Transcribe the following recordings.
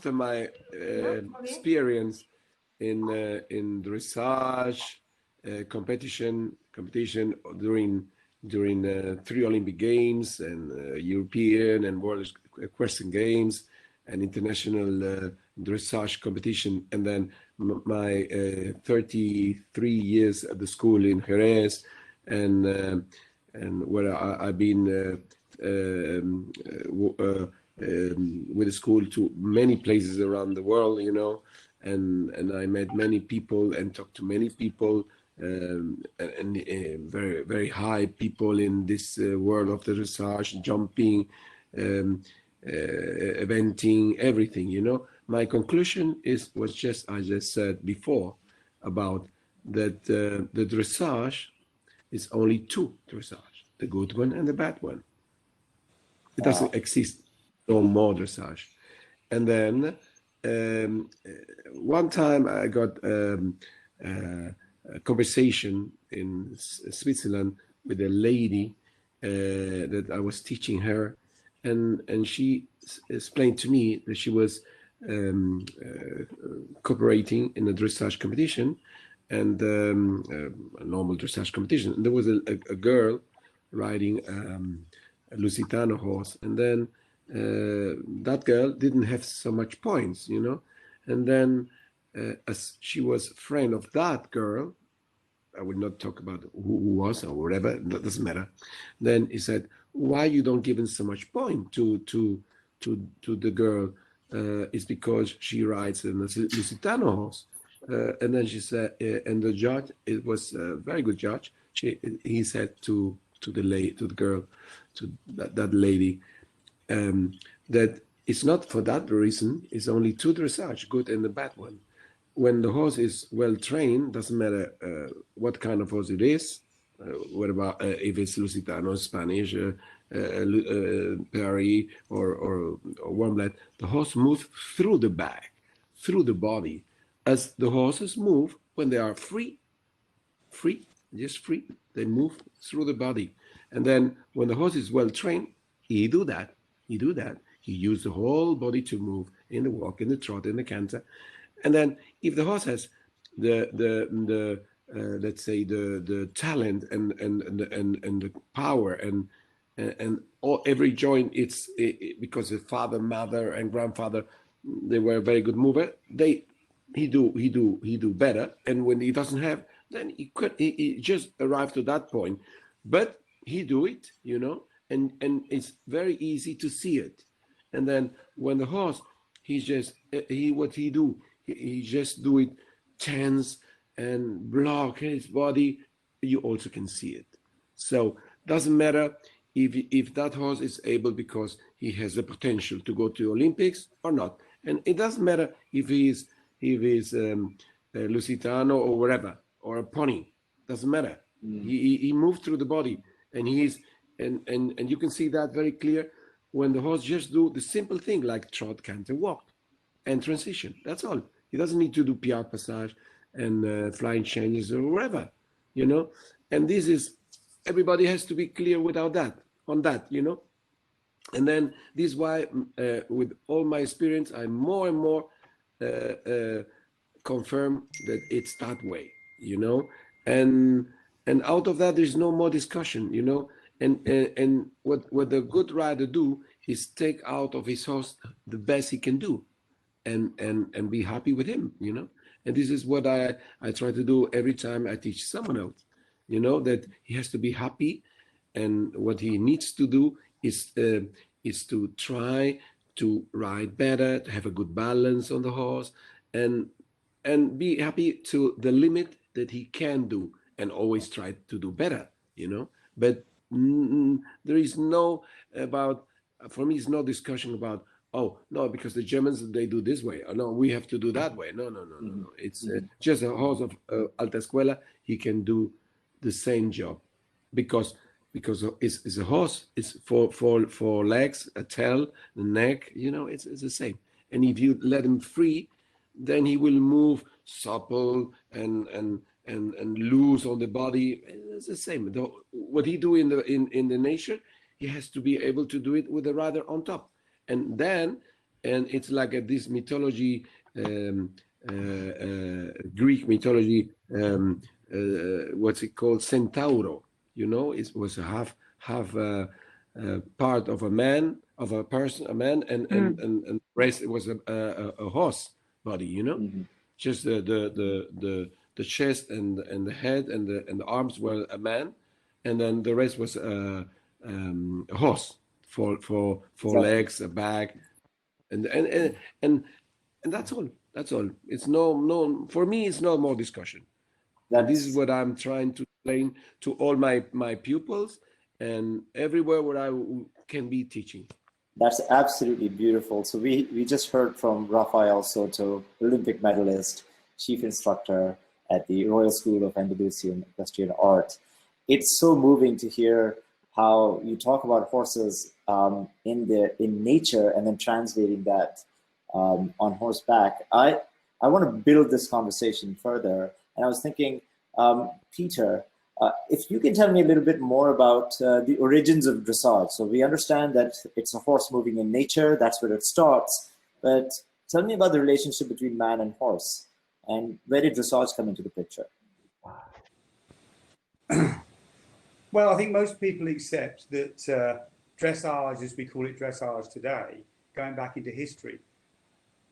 after my experience in dressage competition during 3 Olympic Games and European and World Equestrian Games and international dressage competition, and then my 33 years at the school in Jerez, and where I've been with the school to many places around the world, and I met many people and talked to many people, and very, very high people in this world of the dressage, jumping, eventing, everything. My conclusion was just, I just said before, about that the dressage is only two dressage, the good one and the bad one. It doesn't exist no more dressage. And then one time I got a conversation in Switzerland with a lady that I was teaching her, and she explained to me that she was cooperating in a dressage competition, and a normal dressage competition. And there was a girl riding a Lusitano horse, and then that girl didn't have so much points, and then as she was friend of that girl, I will not talk about who was or whatever, that doesn't matter. Then he said, why you don't give him so much point to the girl? It's because she rides a Lusitano horse. And then she said, and the judge, it was a very good judge, he said to the girl, to that lady, that it's not for that reason, it's only two dressage, good and the bad one. When the horse is well trained, doesn't matter what kind of horse it is, what about if it's Lusitano, Spanish, Paris, or Warmblood, the horse moves through the back, through the body, as the horses move when they are free, just free, they move through the body. And then when the horse is well trained, he do that. He use the whole body to move in the walk, in the trot, in the canter. And then if the horse has the let's say the talent and the power and every joint, it's because the father, mother, and grandfather, they were a very good mover. He do better. And when he doesn't have, then he just arrived to that point. But he do it, and it's very easy to see it. And then when the horse, he just do it tense and block his body, you also can see it. So doesn't matter if that horse is able because he has the potential to go to Olympics or not. And it doesn't matter if he's Lusitano or whatever, or a pony, doesn't matter. He moved through the body, and and you can see that very clear when the horse just do the simple thing like trot, canter, walk, and transition. That's all. He doesn't need to do piaffe passage and flying changes or whatever, And this is, everybody has to be clear on that. And then this is why, with all my experience, I more and more confirm that it's that way, And out of that, there's no more discussion, And what the good rider do is take out of his horse the best he can do, and be happy with him, And this is what I try to do every time I teach someone else, that he has to be happy, and what he needs to do is to try to ride better, to have a good balance on the horse, and be happy to the limit that he can do, and always try to do better, But there is for me, it's no discussion about, oh, no, because the Germans, they do this way. Oh, no, we have to do that way. No. It's just a horse of Alta Escuela. He can do the same job because it's a horse. It's four legs, a tail, the neck. It's the same. And if you let him free, then he will move supple and loose on the body. It's the same. What he do in the nature, he has to be able to do it with the rider on top. And then and it's like this mythology, Greek mythology. What's it called? Centauro. You know, it was a half part of a man, of a person, a man, and rest it was a horse body. You know, just the chest and the head and the arms were a man, and then the rest was a horse for legs, a back, and and and and, and that's all. That's all. It's no for me. It's no more discussion. And this is That's what I'm trying to explain to all my pupils and everywhere where can be teaching. That's absolutely beautiful. So we just heard from Rafael Soto, Olympic medalist, chief instructor at the Royal School of Andalusian Equestrian Art. It's so moving to hear how you talk about horses in nature and then translating that on horseback. I want to build this conversation further, and I was thinking, Peter, if you can tell me a little bit more about the origins of dressage. So we understand that it's a horse moving in nature, that's where it starts. But tell me about the relationship between man and horse, and where did dressage come into the picture? Well, I think most people accept that dressage, as we call it dressage today, going back into history,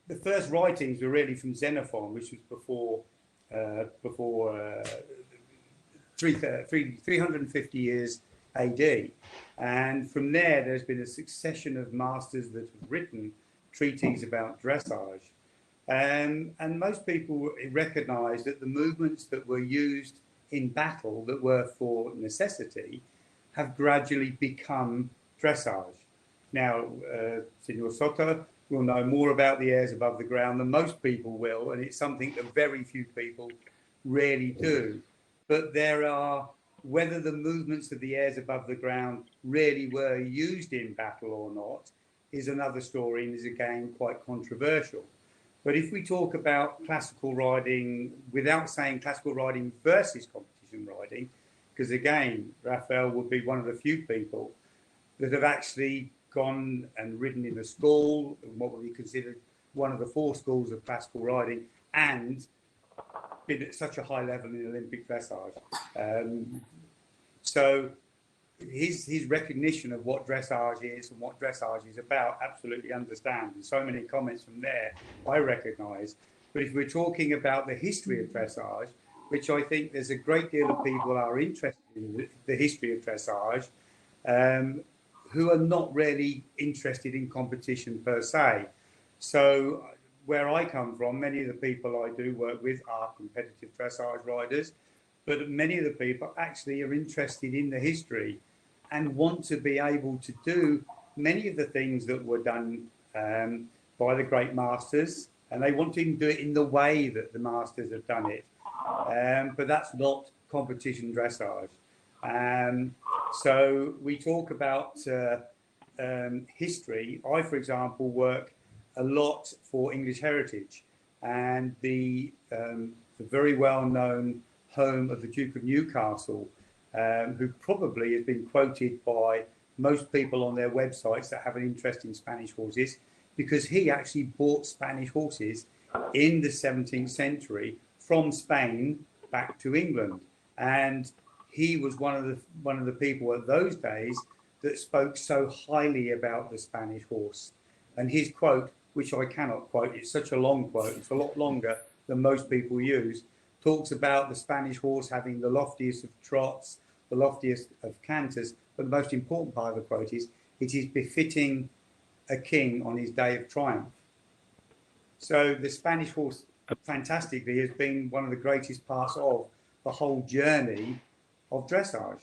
the first writings were really from Xenophon, which was before 350 years AD. And from there's been a succession of masters that have written treatises about dressage. And most people recognize that the movements that were used in battle that were for necessity have gradually become dressage. Now, Senor Soto will know more about the airs above the ground than most people will, and it's something that very few people really do. But there are, whether the movements of the airs above the ground really were used in battle or not is another story and is again quite controversial. But if we talk about classical riding, without saying classical riding versus competition riding, because again, Rafael would be one of the few people that have actually gone and ridden in a school, what would be considered one of the 4 schools of classical riding, and been at such a high level in Olympic dressage. So his recognition of what dressage is and what dressage is about, absolutely understand. And so many comments from there I recognise. But if we're talking about the history of dressage, which I think there's a great deal of people are interested in the history of dressage, who are not really interested in competition per se. So where I come from, many of the people I do work with are competitive dressage riders, but many of the people actually are interested in the history and want to be able to do many of the things that were done by the great masters, and they want to do it in the way that the masters have done it. But that's not competition dressage. So we talk about history. I, for example, work a lot for English heritage, and the very well-known home of the Duke of Newcastle, who probably has been quoted by most people on their websites that have an interest in Spanish horses, because he actually bought Spanish horses in the 17th century from Spain back to England. And he was one of the people at those days that spoke so highly about the Spanish horse. And his quote, which I cannot quote, it's such a long quote, it's a lot longer than most people use, talks about the Spanish horse having the loftiest of trots, the loftiest of canters, but the most important part of the quote is, it is befitting a king on his day of triumph. So the Spanish horse, fantastically, has been one of the greatest parts of the whole journey of dressage.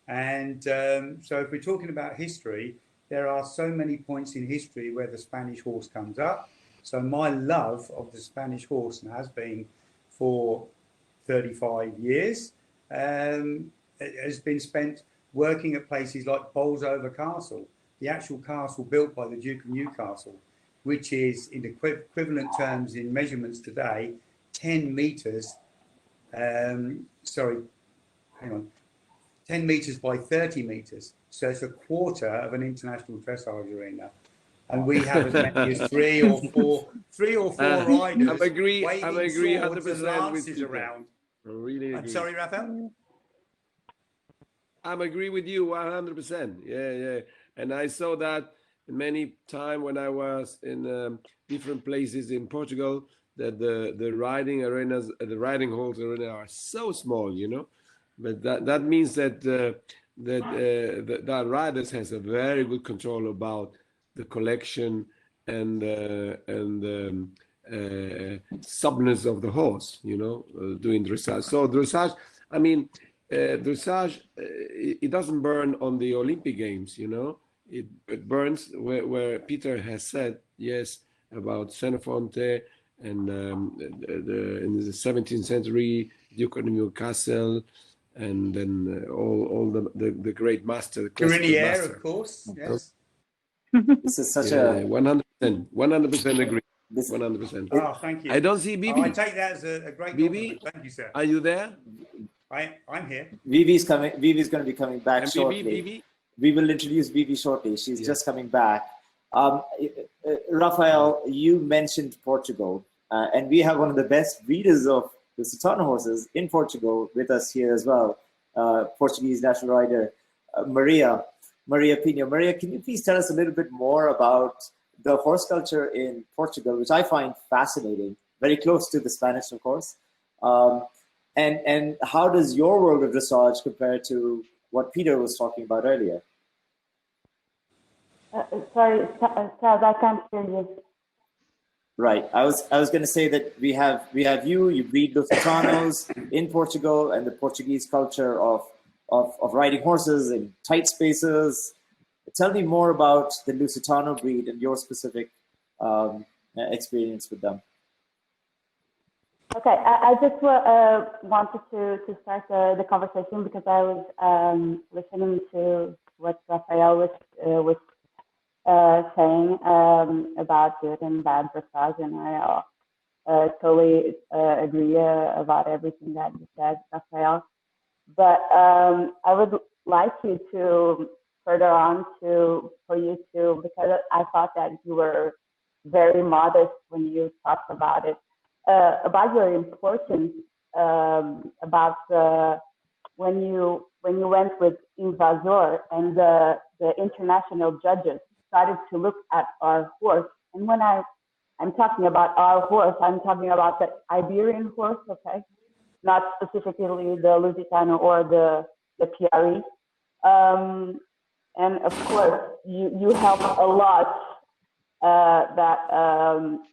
And so if we're talking about history, there are so many points in history where the Spanish horse comes up. So my love of the Spanish horse, and has been for 35 years, has been spent working at places like Bolsover Castle, the actual castle built by the Duke of Newcastle, which is in equivalent terms in measurements today, 10 meters, 10 meters by 30 meters. So it's a quarter of an international dressage arena. and we have as many as three or four riders I'm agree waving swords 100% and lances around. I really agree. I'm sorry, Rafael? I'm agree with you 100%. Yeah. And I saw that many time when I was in different places in Portugal, that the riding arenas, the riding halls arena are so small, you know. But that means that that riders has a very good control about the collection and subness of the horse, you know, doing dressage. So dressage, I mean, dressage, it doesn't burn on the Olympic Games, you know. It burns where Peter has said, yes, about Xenophonte and in the 17th century, Duke of Newcastle, and then all the great master, classical Grenier, master. of course, yes. This is such Yeah, a 100% agree. this 100%. Oh, thank you. I don't see Vivi. I take that as a great Vivi, compliment. Thank you, sir. are you there? I'm here. Vivi's coming. Vivi's going to be coming back And shortly. Vivi? We will introduce Vivi shortly. She's Yes. just coming back. Rafael, you mentioned Portugal, and we have one of the best breeders of the Lusitano horses in Portugal with us here as well, Portuguese national rider, Maria Pinho. Maria, can you please tell us a little bit more about the horse culture in Portugal, which I find fascinating, very close to the Spanish, of course. And how does your world of dressage compare to what Peter was talking about earlier? Sorry, Charles, I can't hear you. Right. I was going to say that we have you breed Lusitanos in Portugal, and the Portuguese culture of riding horses in tight spaces. Tell me more about the Lusitano breed and your specific experience with them. Okay, I just wanted to start the conversation because I was listening to what Rafael was saying about good and bad dressage, and I totally agree about everything that you said, Rafael. But I would like you to further on for you to, because I thought that you were very modest when you talked about it, about your importance, about when you went with Invasor and the international judges started to look at our horse. And when I'm talking about our horse, I'm talking about the Iberian horse, okay? Not specifically the Lusitano or the PRE. And of course, you helped a lot that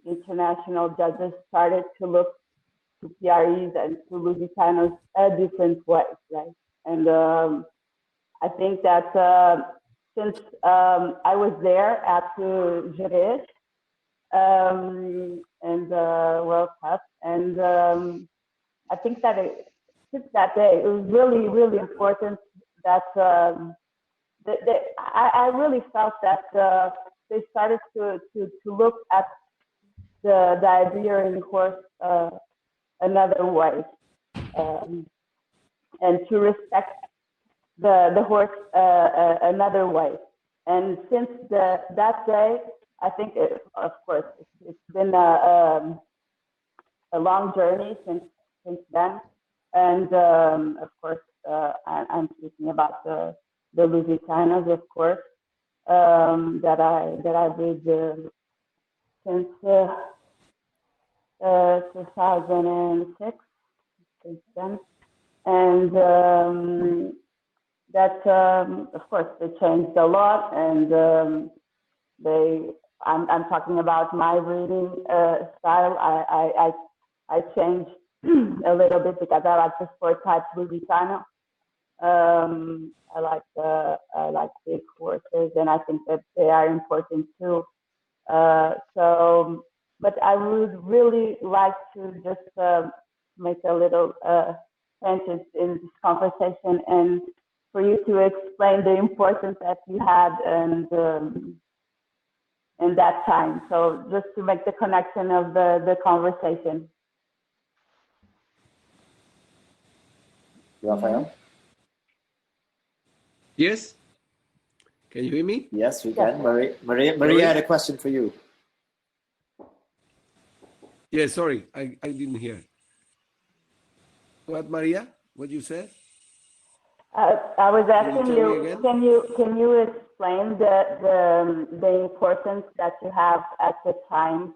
international judges started to look to PREs and to Lusitanos a different way, right? And I think that since I was there at the Jerez and the World Cup, and I think that since that day, it was really, really important that I really felt that they started to look at the Iberian horse another way, and to respect the horse another way. And since that day, I think, of course, it's been a long journey since then. And of course, I'm speaking about the Lusitanos, of course, that I breed since 2006, since then. And that, of course, they changed a lot, and I'm talking about my breeding style. I changed a little bit because I like the sport type Lusitano. I like big horses, and I think that they are important too. But I would really like to just make a little tangent in this conversation, and for you to explain the importance that you had and in that time. So just to make the connection of the conversation. Rafael? Yes? Can you hear me? Yes, we can. Maria had a question for you. Yeah, sorry, I didn't hear. What, Maria? What you said? I was asking tell me you, again? can you explain the importance that you have at the time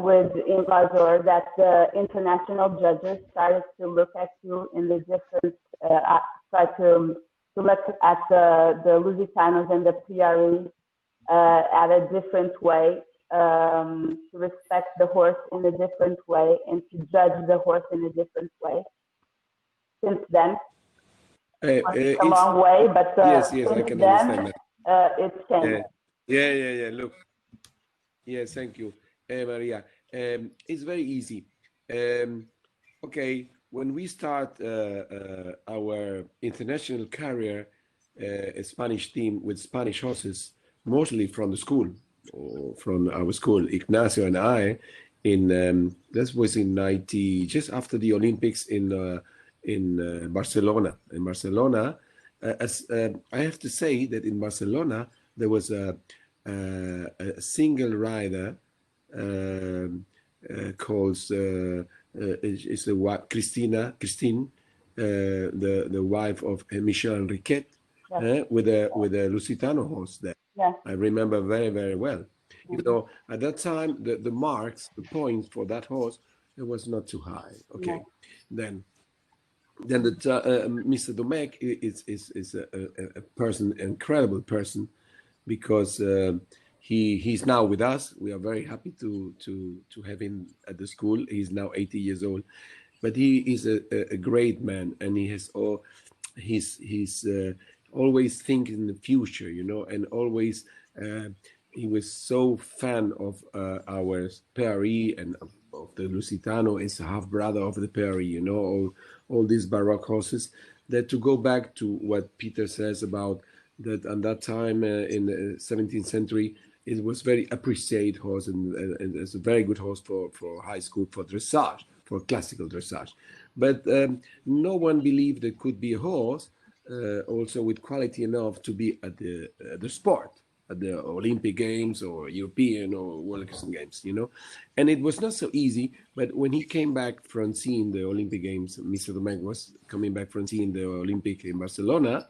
with Invasor, that the international judges started to look at you in the different, try to look at the Lusitanos and the PRE at a different way, to respect the horse in a different way and to judge the horse in a different way. Since then, it's a long way, but yes, I can understand that. It's changed. Yeah. Look, yes, thank you, Maria. It's very easy. Okay, when we start our international career, a Spanish team with Spanish horses, mostly from the school, or from our school, Ignacio and I, this was in 90, just after the Olympics in Barcelona. In Barcelona, I have to say that in Barcelona there was a single rider called Christine, the wife of Michel Henriquet, with a Lusitano horse there. Yeah. I remember very, very well. You know, at that time, the marks, the points for that horse, it was not too high. Okay, then Mr. Domecq is a person, incredible person, because he's now with us. We are very happy to have him at the school. He's now 80 years old, but he is a great man, and he's always thinking in the future, you know, and always he was so fan of our PRE and of the Lusitano. Is a half brother of the PRE, you know, all these Baroque horses. That, to go back to what Peter says about that, at that time in the 17th century, it was very appreciated horse, and it's a very good horse for high school, for dressage, for classical dressage. But no one believed there could be a horse also with quality enough to be at the sport, at the Olympic Games or European or World Games, you know. And it was not so easy, but when he came back from seeing the Olympic Games, Mr. Domecq was coming back from seeing the Olympic in Barcelona,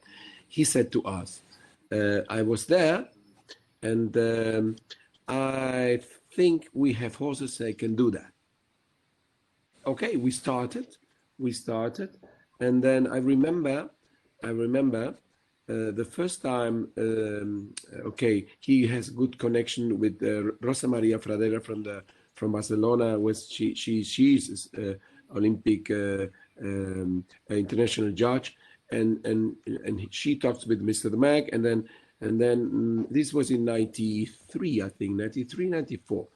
he said to us, I was there, and I think we have horses that can do that. Okay, we started, and then I remember the first time. Okay, he has good connection with Rosa Maria Fradera from Barcelona. She's Olympic international judge, and she talks with Mr. Domecq, and then this was in 93, I think, 93, 94.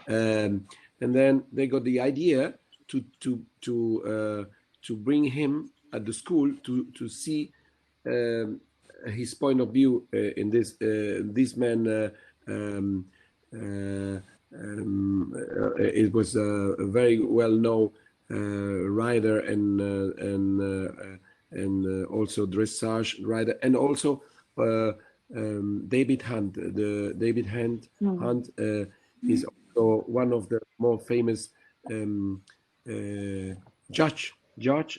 And then they got the idea to bring him at the school to see his point of view in this man. It was a very well-known rider and also dressage rider, and also David Hunt. David Hunt is also one of the more famous judge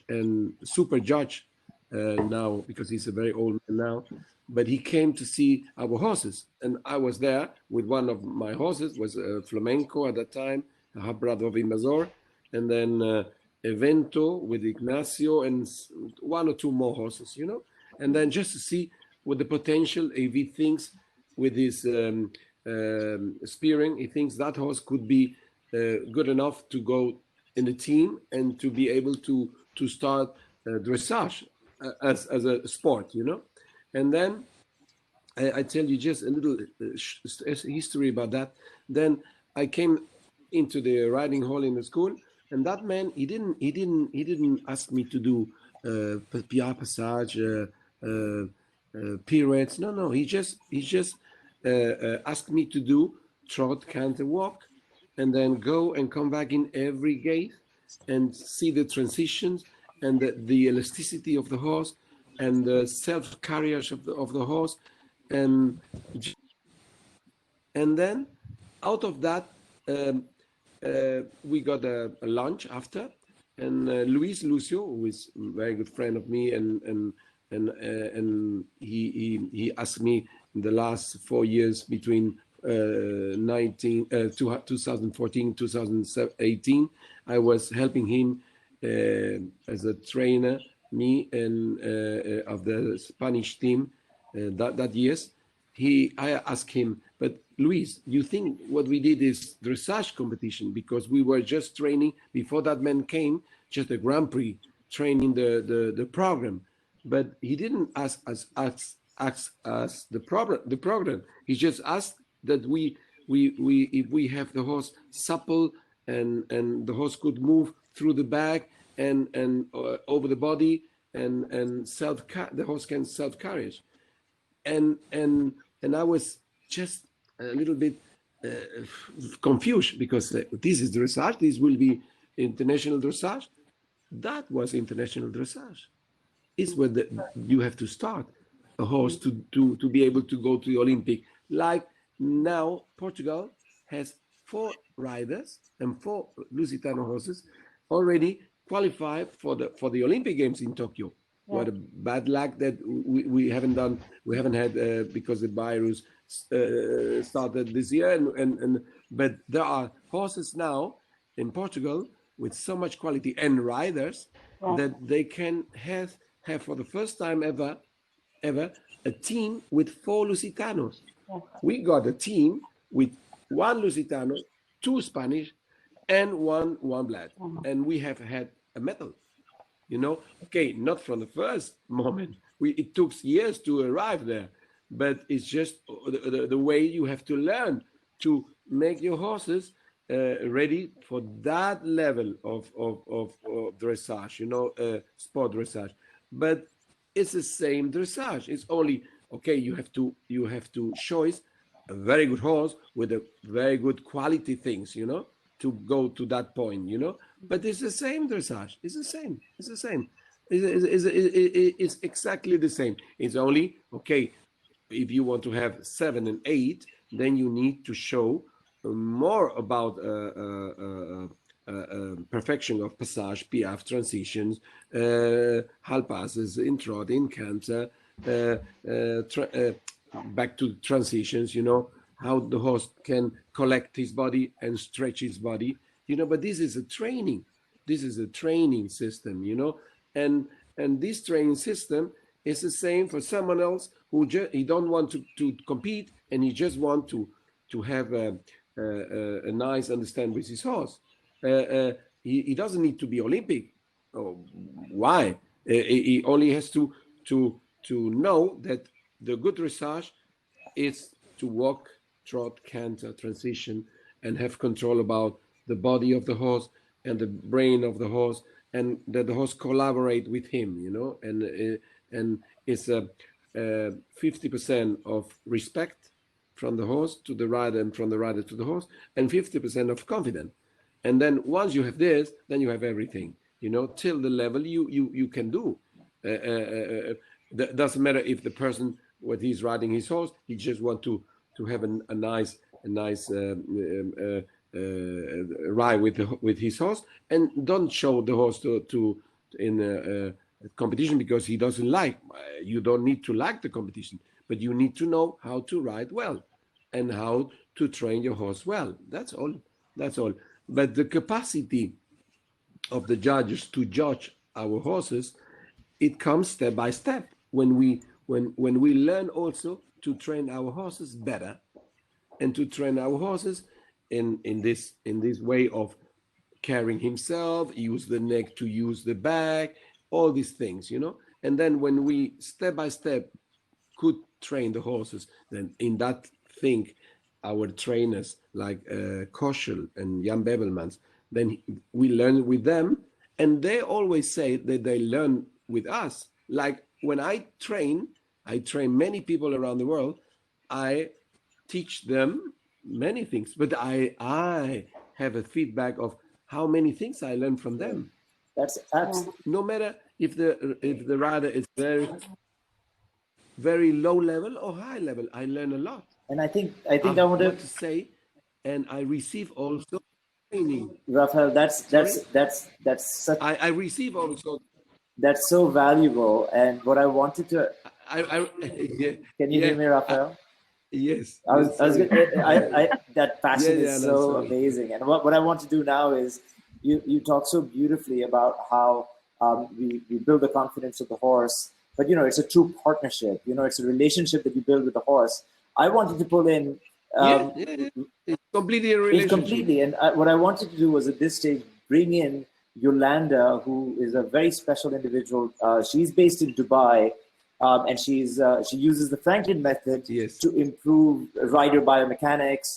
and super judge now, because he's a very old man now. But he came to see our horses, and I was there with one of my horses, was Flamenco at that time, a half brother of Invasor, and then Evento with Ignacio and one or two more horses, you know, and then just to see what the potential, if he thinks with his spearing, he thinks that horse could be good enough to go in the team and to be able to start dressage as a sport, you know. And then I tell you just a little history about that. Then I came into the riding hall in the school, and that man, he didn't ask me to do PR passage, pirouettes. No, he just asked me to do trot, canter, walk, and then go and come back in every gait and see the transitions and the elasticity of the horse and the self-carriage of the horse. and then out of that, we got a lunch after, and Lucio, who is a very good friend of me, and he asked me in the last 4 years between 2014 2018, I was helping him as a trainer, me and of the Spanish team that years. I asked him, but Luis, you think what we did is dressage competition, because we were just training before that man came, just a Grand Prix training the program, but he didn't ask us the program. He just asked that we if we have the horse supple and the horse could move through the back and over the body and the horse can self carriage, and I was just a little bit confused, because this is dressage, this will be international dressage. That was international dressage. It's where you have to start a horse to be able to go to the Olympic. Like now, Portugal has 4 riders and 4 Lusitano horses already qualified for the Olympic Games in Tokyo. Yeah. What a bad luck that we haven't had because the virus started this year, but there are horses now in Portugal with so much quality and riders that they can have for the first time ever a team with 4 Lusitanos. We got a team with 1 Lusitano, 2 Spanish, and one black, and we have had a medal. Okay, not from the first moment. It took years to arrive there, but it's just the way you have to learn to make your horses ready for that level of dressage, sport dressage. But it's the same dressage. It's only, okay, you have to choose a very good horse with a very good quality things, to go to that point, but it's the same dressage. It's the same. It's exactly the same. It's only, okay, if you want to have 7 and 8, then you need to show more about perfection of passage, piaffe, transitions, hal passes, in trot, in canter, back to transitions, how the horse can collect his body and stretch his body, but this is a training system, and this training system is the same for someone else who he don't want to compete, and he just want to have a nice understanding with his horse. He doesn't need to be Olympic. Why? He only has to know that the good dressage is to walk, trot, canter, transition, and have control about the body of the horse and the brain of the horse, and that the horse collaborate with him, and it's a 50% of respect from the horse to the rider and from the rider to the horse, and 50% of confidence. And then once you have this, then you have everything, till the level you can do. Doesn't matter if the person, when he's riding his horse, he just want to have a nice ride with his horse, and don't show the horse to in a competition, because he doesn't like. You don't need to like the competition, but you need to know how to ride well and how to train your horse well. That's all. But the capacity of the judges to judge our horses, it comes step by step when we learn also to train our horses better, and to train our horses in this way of carrying himself, use the neck to use the back, all these things, and then when we step by step could train the horses, then in that thing our trainers like Koschel and Jan Bebelmans, then we learn with them, and they always say that they learn with us. Like when I train many people around the world, I teach them many things, but I have a feedback of how many things I learned from them. That's absolutely. No matter if the rider is very very low level or high level. I learn a lot. And I think I I have want what to to say, and I receive also training. Rafael, Sorry, that's such, I receive also. that's so valuable. And what I wanted to, I yeah, can you yeah. hear me, Rafael? Yes, I yes. was Sorry. that passion Yeah, is yeah. No, so sorry. amazing. And what I want to do now is you talk so beautifully about how we build the confidence of the horse, but it's a true partnership. It's a relationship that you build with the horse. I wanted to pull in Yeah, yeah, yeah. It's completely a it's relationship. completely, and what I wanted to do was at this stage bring in Yolanda, who is a very special individual. She's based in Dubai, and she uses the Franklin method Yes. to improve rider biomechanics.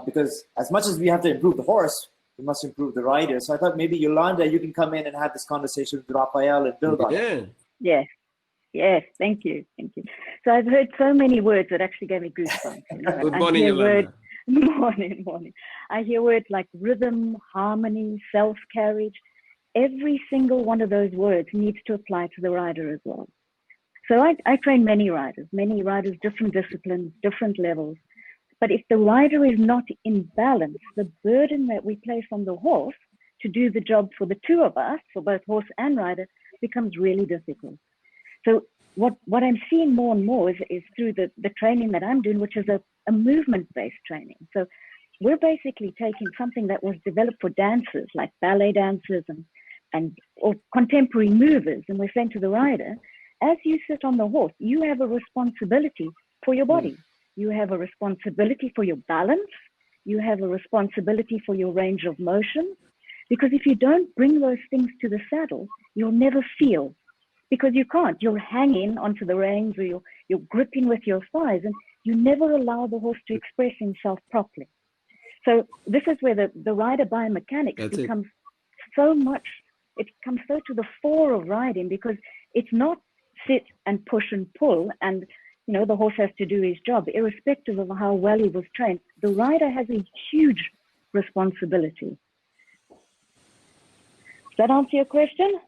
Because as much as we have to improve the horse, we must improve the rider. So I thought maybe Yolanda, you can come in and have this conversation with Rafael and build on it. Yeah. Yes, yes, thank you, thank you. So I've heard so many words that actually gave me goosebumps. Good morning, Yolanda. Morning. I hear words like rhythm, harmony, self-carriage. Every single one of those words needs to apply to the rider as well. So I train many riders, different disciplines, different levels. But if the rider is not in balance, the burden that we place on the horse to do the job for the two of us, for both horse and rider, becomes really difficult. So what I'm seeing more and more is through the training that I'm doing, which is a movement-based training. So we're basically taking something that was developed for dancers, like ballet dancers or contemporary movers, and we're saying to the rider, as you sit on the horse, you have a responsibility for your body. You have a responsibility for your balance. You have a responsibility for your range of motion. Because if you don't bring those things to the saddle, you'll never feel. Because you can't. You're hanging onto the reins, or you're gripping with your thighs, and you never allow the horse to express himself properly. So this is where the rider biomechanics becomes so much, it comes so to the fore of riding, because it's not sit and push and pull and the horse has to do his job, irrespective of how well he was trained. The rider has a huge responsibility. Does that answer your question?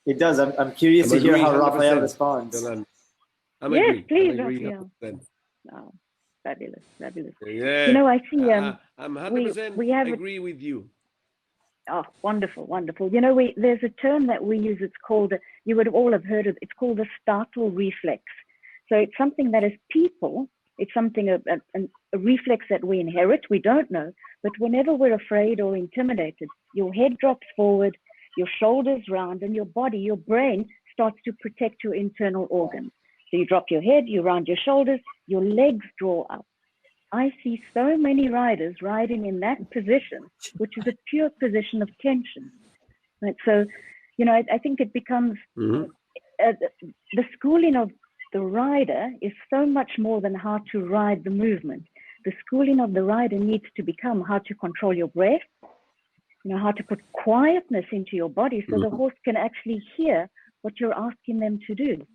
It does. I'm curious to hear how 100%, Rafael responds. Yes, please, I'm Rafael. Oh, fabulous. Yeah. I see. I'm 100% agree with you. Oh, wonderful. There's a term that we use. It's called, you would all have heard of, it's called the startle reflex. So it's something that as people, it's something, a reflex that we inherit, we don't know, but whenever we're afraid or intimidated, your head drops forward, your shoulders round, and your body, your brain starts to protect your internal organs. So you drop your head, you round your shoulders, your legs draw up. I see so many riders riding in that position, which is a pure position of tension. Right? So, I think it becomes, the schooling of the rider is so much more than how to ride the movement. The schooling of the rider needs to become how to control your breath, how to put quietness into your body so the horse can actually hear what you're asking them to do.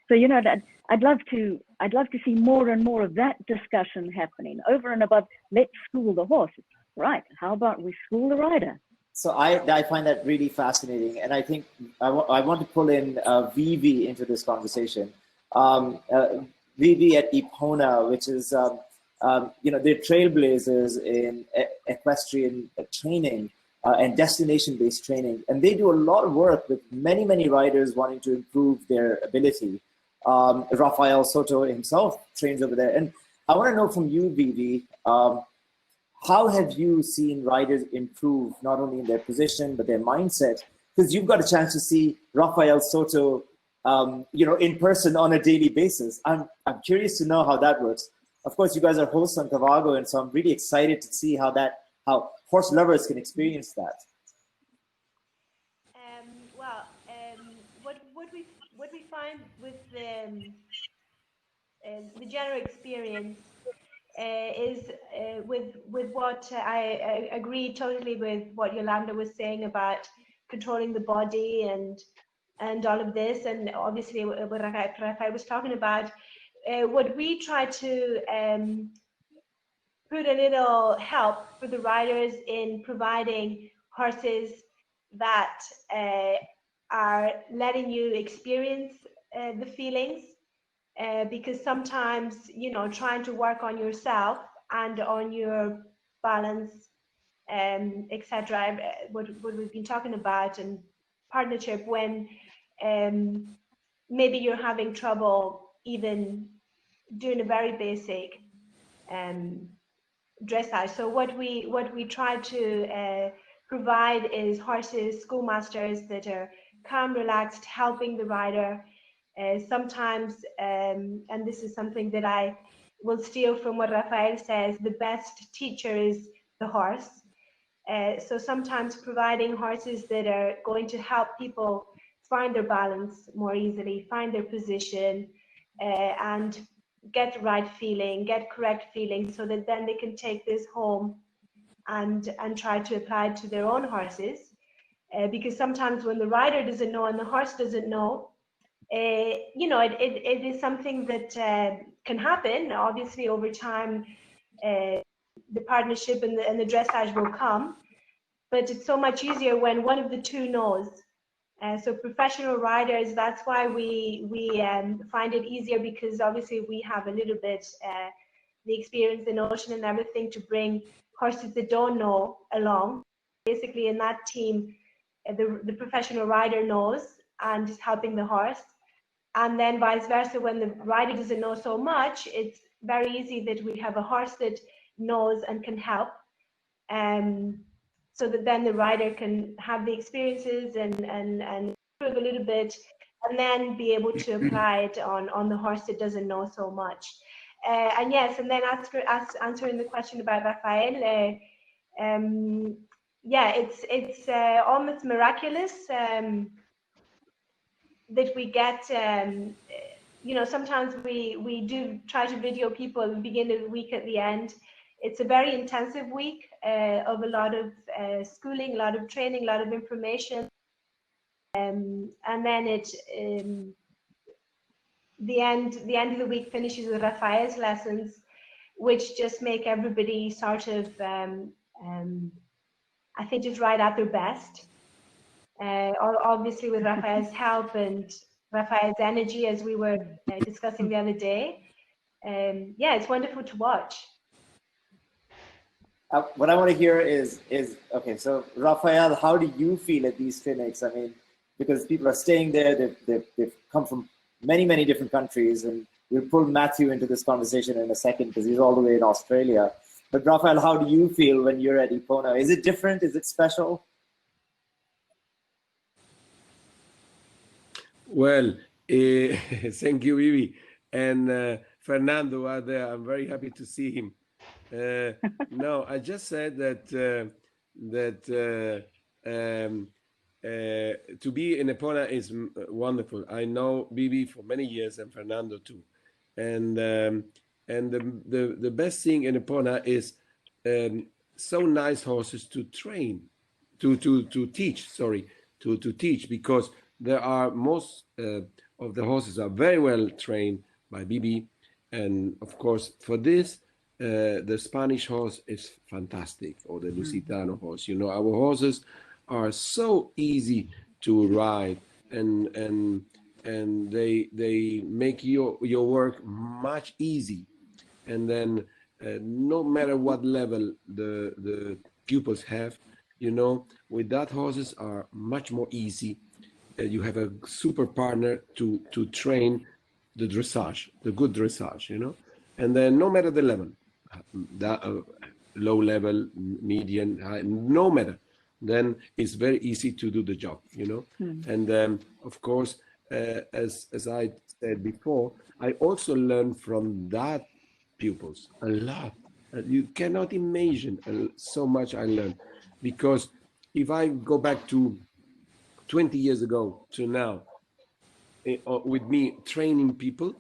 So, that I'd love to see more and more of that discussion happening over and above, let's school the horse. Right, how about we school the rider? So I find that really fascinating. And I think I want to pull in Vivi into this conversation. Vivi at Epona, which is, they're trailblazers in equestrian training and destination-based training. And they do a lot of work with many, many riders wanting to improve their ability. Rafael Soto himself trains over there. And I want to know from you, Vivi, how have you seen riders improve not only in their position, but their mindset? Because you've got a chance to see Rafael Soto, in person on a daily basis. I'm curious to know how that works. Of course, you guys are hosts on Cavago, and so I'm really excited to see how horse lovers can experience that. What we find with the general experience is with what I agree totally with what Yolanda was saying about controlling the body and all of this, and obviously what Rafael was talking about. What we try to put a little help for the riders in providing horses that are letting you experience the feelings because sometimes, trying to work on yourself and on your balance, etc., what we've been talking about, and partnership, when maybe you're having trouble even doing a very basic dressage. So what we try to provide is horses, schoolmasters that are calm, relaxed, helping the rider. Sometimes, and this is something that I will steal from what Rafael says, the best teacher is the horse. So sometimes providing horses that are going to help people find their balance more easily, find their position, and get the right feeling, get correct feeling, so that then they can take this home and try to apply it to their own horses. Because sometimes when the rider doesn't know and the horse doesn't know, it is something that can happen. Obviously, over time, the partnership and the dressage will come, but it's so much easier when one of the two knows. So professional riders, that's why we find it easier, because obviously we have a little bit the experience, the notion and everything to bring horses that don't know along. Basically in that team, the professional rider knows and is helping the horse. And then vice versa, when the rider doesn't know so much, it's very easy that we have a horse that knows and can help. So that then the rider can have the experiences and improve a little bit, and then be able to apply it on the horse that doesn't know so much. And yes, and then answering the question about Rafael, yeah, it's almost miraculous that we get. Sometimes we do try to video people at the beginning of the week, at the end. It's a very intensive week of a lot of schooling, a lot of training, a lot of information, and then the end of the week finishes with Rafael's lessons, which just make everybody sort of I think just right at their best. Obviously with Rafael's help and Rafael's energy, as we were discussing the other day. Yeah, it's wonderful to watch. What I want to hear is okay. So Rafael, how do you feel at these clinics? I mean, because people are staying there, they've come from many different countries, and we'll pull Matthew into this conversation in a second because he's all the way in Australia. But Rafael, how do you feel when you're at Epona? Is it different? Is it special? Well, thank you, Vivi. And Fernando out there, I'm very happy to see him. No, I just said that to be in Epona is wonderful. I know Vivi for many years and Fernando too. And the best thing in Epona is so nice horses to train, to teach, to teach, because there are most of the horses are very well trained by Vivi. And of course, for this, the Spanish horse is fantastic, or the Lusitano horse. Our horses are so easy to ride, and they make your work much easy. And then no matter what level the pupils have, with that, horses are much more easy. You have a super partner to train the dressage, the good dressage, and then no matter the level, low level, median, high, no matter, then it's very easy to do the job, And of course, as I said before, I also learned from that pupils a lot. You cannot imagine so much I learned, because if I go back to 20 years ago to now, with me training people,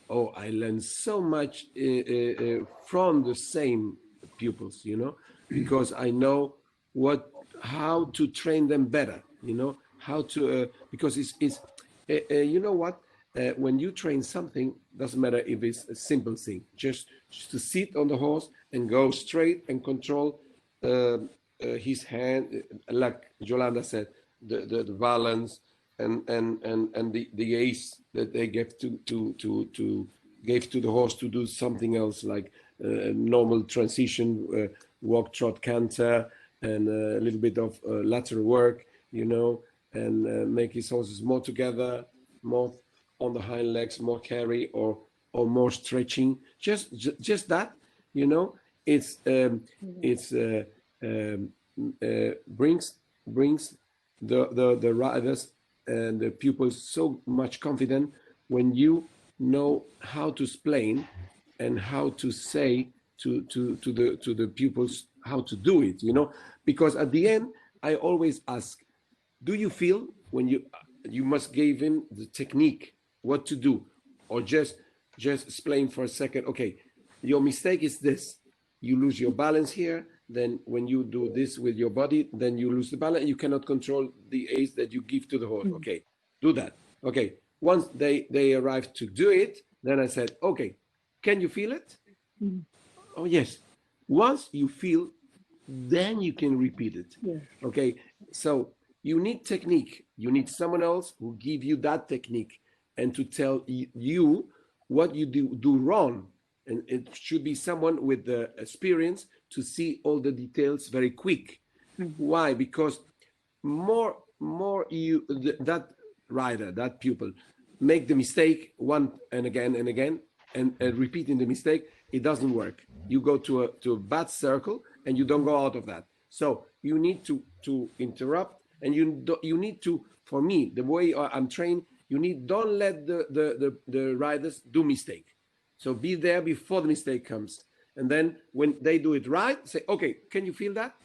I learned so much from the same pupils, because I know how to train them better, how to, because it's you know what, when you train something, doesn't matter if it's a simple thing, just to sit on the horse and go straight and control his hand, like Yolanda said, the balance, and the ace that they gave to the horse to do something else, like normal transition, walk, trot, canter, and a little bit of lateral work, you know, and make his horses more together, more on the hind legs, more carry, or more stretching. Just that, you know, brings the riders and the pupils so much confident when you know how to explain and how to say to the pupils how to do it, you know, because at the end I always ask, do you feel, when you must give him the technique what to do, or just explain for a second, okay, your mistake is this, you lose your balance here, then when you do this with your body, then you lose the balance, you cannot control the ace that you give to the horse. Okay, do that. Okay, once they arrive to do it, then I said, okay, can you feel it? Oh yes. Once you feel, then you can repeat it. Okay, so you need technique, you need someone else who give you that technique and to tell you what you do wrong, and it should be someone with the experience to see all the details very quick. Why? Because more that rider, that pupil, make the mistake one and again and repeating the mistake, it doesn't work. You go to a bad circle and you don't go out of that. So you need to interrupt, and you need to, for me, the way I'm trained, don't let the riders do mistake. So be there before the mistake comes. And then when they do it right, say, okay, can you feel that?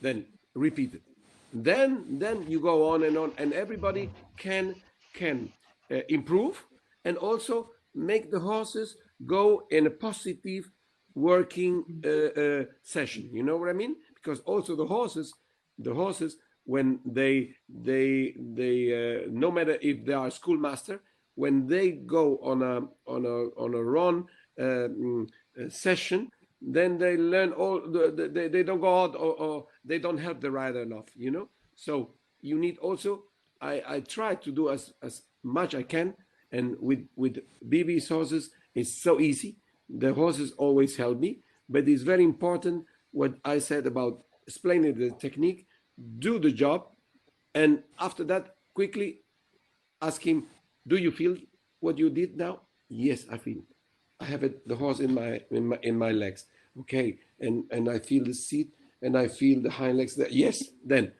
Then repeat it. Then you go on, and everybody can improve, and also make the horses go in a positive working session. You know what I mean? Because also the horses, when they no matter if they are schoolmaster, when they go on a run session, then they learn they don't go out, or they don't help the rider enough, you know. So you need also, I try to do as much I can, and with Vivi's horses it's so easy. The horses always help me, but it's very important what I said about explaining the technique, do the job, and after that quickly ask him, do you feel what you did now? Yes, I feel. I have the horse in my legs. Okay, and I feel the seat, and I feel the hind legs there. Yes, then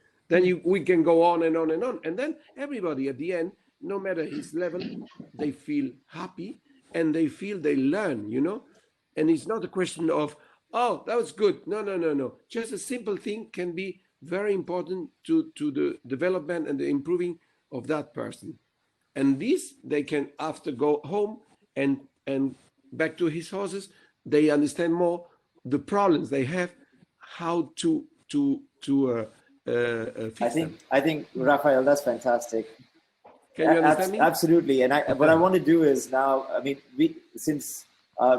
we can go on and on and on, and then everybody at the end, no matter his level, they feel happy and they feel they learn, you know. And it's not a question of, oh, that was good. No. Just a simple thing can be very important to the development and the improving of that person. And this, they can, after, go home and back to his horses, they understand more the problems they have, how to fix them. I think Rafael, that's fantastic. Can you understand me? Absolutely. And what I want to do is now, I mean, since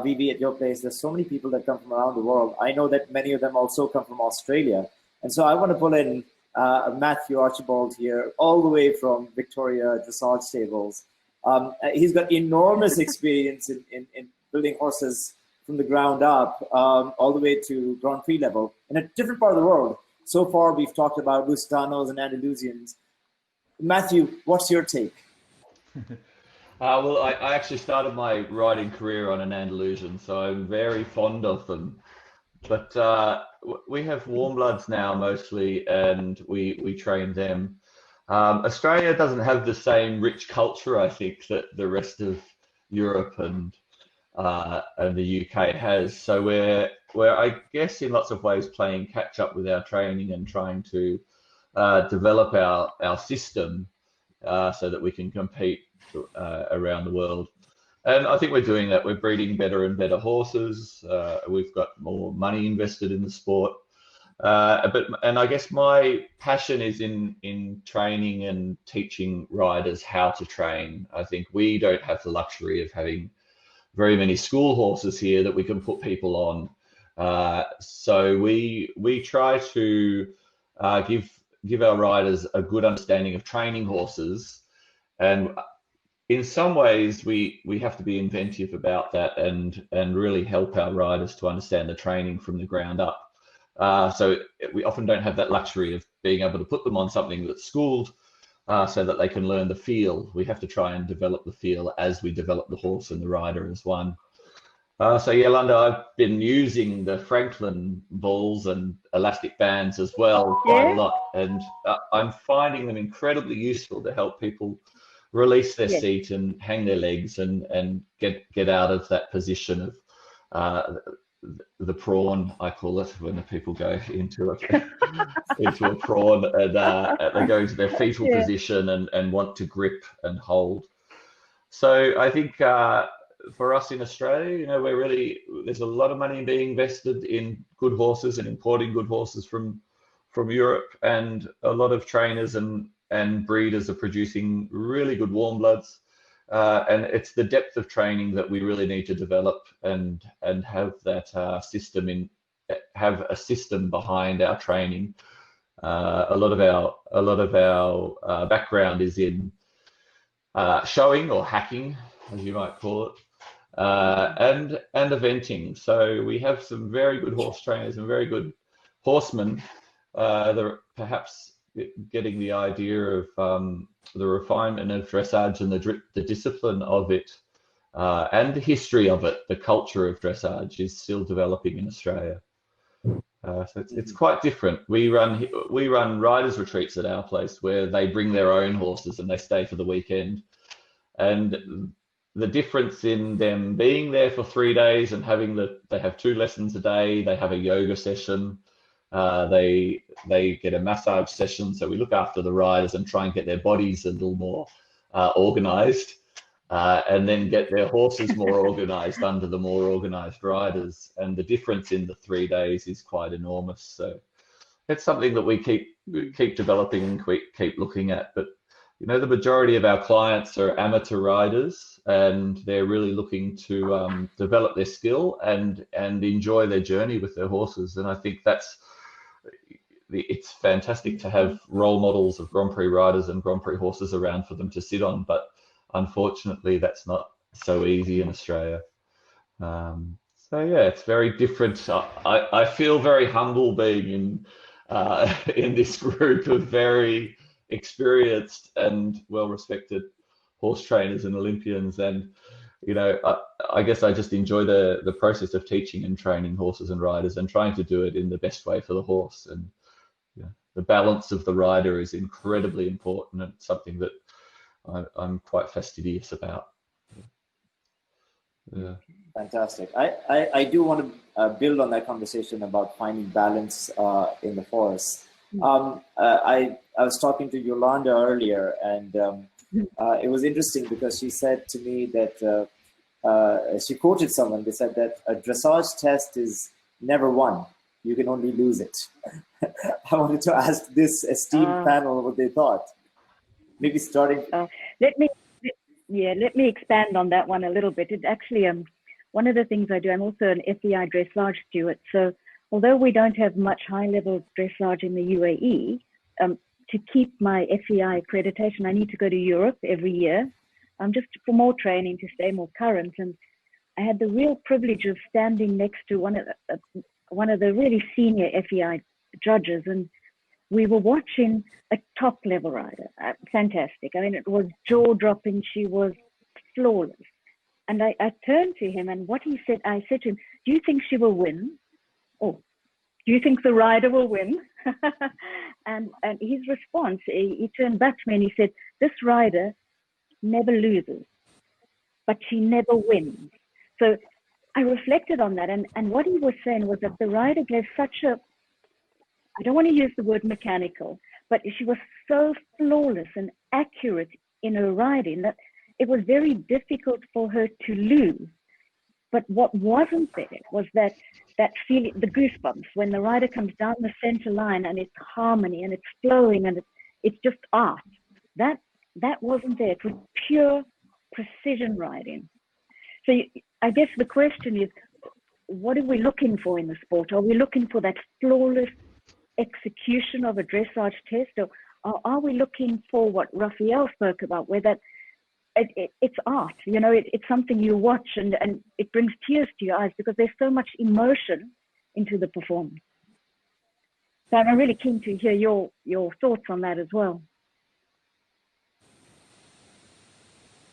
Vivi, at your place, there's so many people that come from around the world. I know that many of them also come from Australia. And so I want to pull in Matthew Archibald here, all the way from Victoria Dressage Stables. He's got enormous experience in building horses from the ground up, all the way to Grand Prix level in a different part of the world. So far, we've talked about Lusitanos and Andalusians. Matthew, what's your take? Well, I actually started my riding career on an Andalusian, so I'm very fond of them. But we have warm bloods now mostly, and we train them. Australia doesn't have the same rich culture, I think, that the rest of Europe and the UK has. So we're I guess in lots of ways playing catch up with our training and trying to develop our system so that we can compete around the world. And I think we're doing that. We're breeding better and better horses. We've got more money invested in the sport. And I guess my passion is in training and teaching riders how to train. I think we don't have the luxury of having very many school horses here that we can put people on. So we try to give give our riders a good understanding of training horses. And in some ways, we have to be inventive about that and really help our riders to understand the training from the ground up. So we often don't have that luxury of being able to put them on something that's schooled so that they can learn the feel. We have to try and develop the feel as we develop the horse and the rider as one. So Yolanda, I've been using the Franklin balls and elastic bands as well quite a lot, and I'm finding them incredibly useful to help people release their seat and hang their legs and get out of that position of the prawn, I call it, when the people go into a prawn and they go into their fetal position and want to grip and hold. So I think for us in Australia, you know, there's a lot of money being invested in good horses and importing good horses from Europe, and a lot of trainers and breeders are producing really good warm bloods. And it's the depth of training that we really need to develop and have that have a system behind our training. A lot of our background is in showing or hacking, as you might call it, and eventing. So we have some very good horse trainers and very good horsemen that are perhaps getting the idea of the refinement of dressage and the discipline of it and the history of it. The culture of dressage is still developing in Australia. So it's quite different. We run riders retreats at our place where they bring their own horses and they stay for the weekend. And the difference in them being there for 3 days and they have 2 lessons a day, they have a yoga session, they get a massage session. So we look after the riders and try and get their bodies a little more organized, and then get their horses more organized under the more organized riders. And the difference in the 3 days is quite enormous. So it's something that we keep developing and keep looking at. But you know, the majority of our clients are amateur riders, and they're really looking to develop their skill and enjoy their journey with their horses. And I think it's fantastic to have role models of Grand Prix riders and Grand Prix horses around for them to sit on, but unfortunately that's not so easy in Australia. So yeah, it's very different. I feel very humble being in this group of very experienced and well-respected horse trainers and Olympians, and you know, I guess I just enjoy the process of teaching and training horses and riders and trying to do it in the best way for the horse. And you know, the balance of the rider is incredibly important, and something that I'm quite fastidious about. Yeah. Fantastic. I do want to build on that conversation about finding balance in the horse. I was talking to Yolanda earlier, and it was interesting because she said to me that she quoted someone. They said that a dressage test is never won. You can only lose it. I wanted to ask this esteemed panel what they thought. Maybe starting. Let me expand on that one a little bit. It actually one of the things I do. I'm also an FEI dressage steward. So although we don't have much high-level dressage in the UAE, to keep my FEI accreditation, I need to go to Europe every year, just for more training to stay more current. And I had the real privilege of standing next to one of the really senior FEI judges, and we were watching a top-level rider. Fantastic. I mean, it was jaw-dropping. She was flawless. And I turned to him, and what he said, I said to him, "Do you think she will win? Or do you think the rider will win?" and his response, he turned back to me and he said, "This rider never loses, but she never wins." So I reflected on that, and what he was saying was that the rider gave such a, I don't want to use the word mechanical, but she was so flawless and accurate in her riding that it was very difficult for her to lose. But what wasn't there was that feeling, the goosebumps, when the rider comes down the center line and it's harmony and it's flowing and it's just art. That wasn't there. It was pure precision riding. So I guess the question is, what are we looking for in the sport? Are we looking for that flawless execution of a dressage test, or are we looking for what Rafael spoke about, where that it's art, you know, it's something you watch and it brings tears to your eyes because there's so much emotion into the performance. So I'm really keen to hear your thoughts on that as well.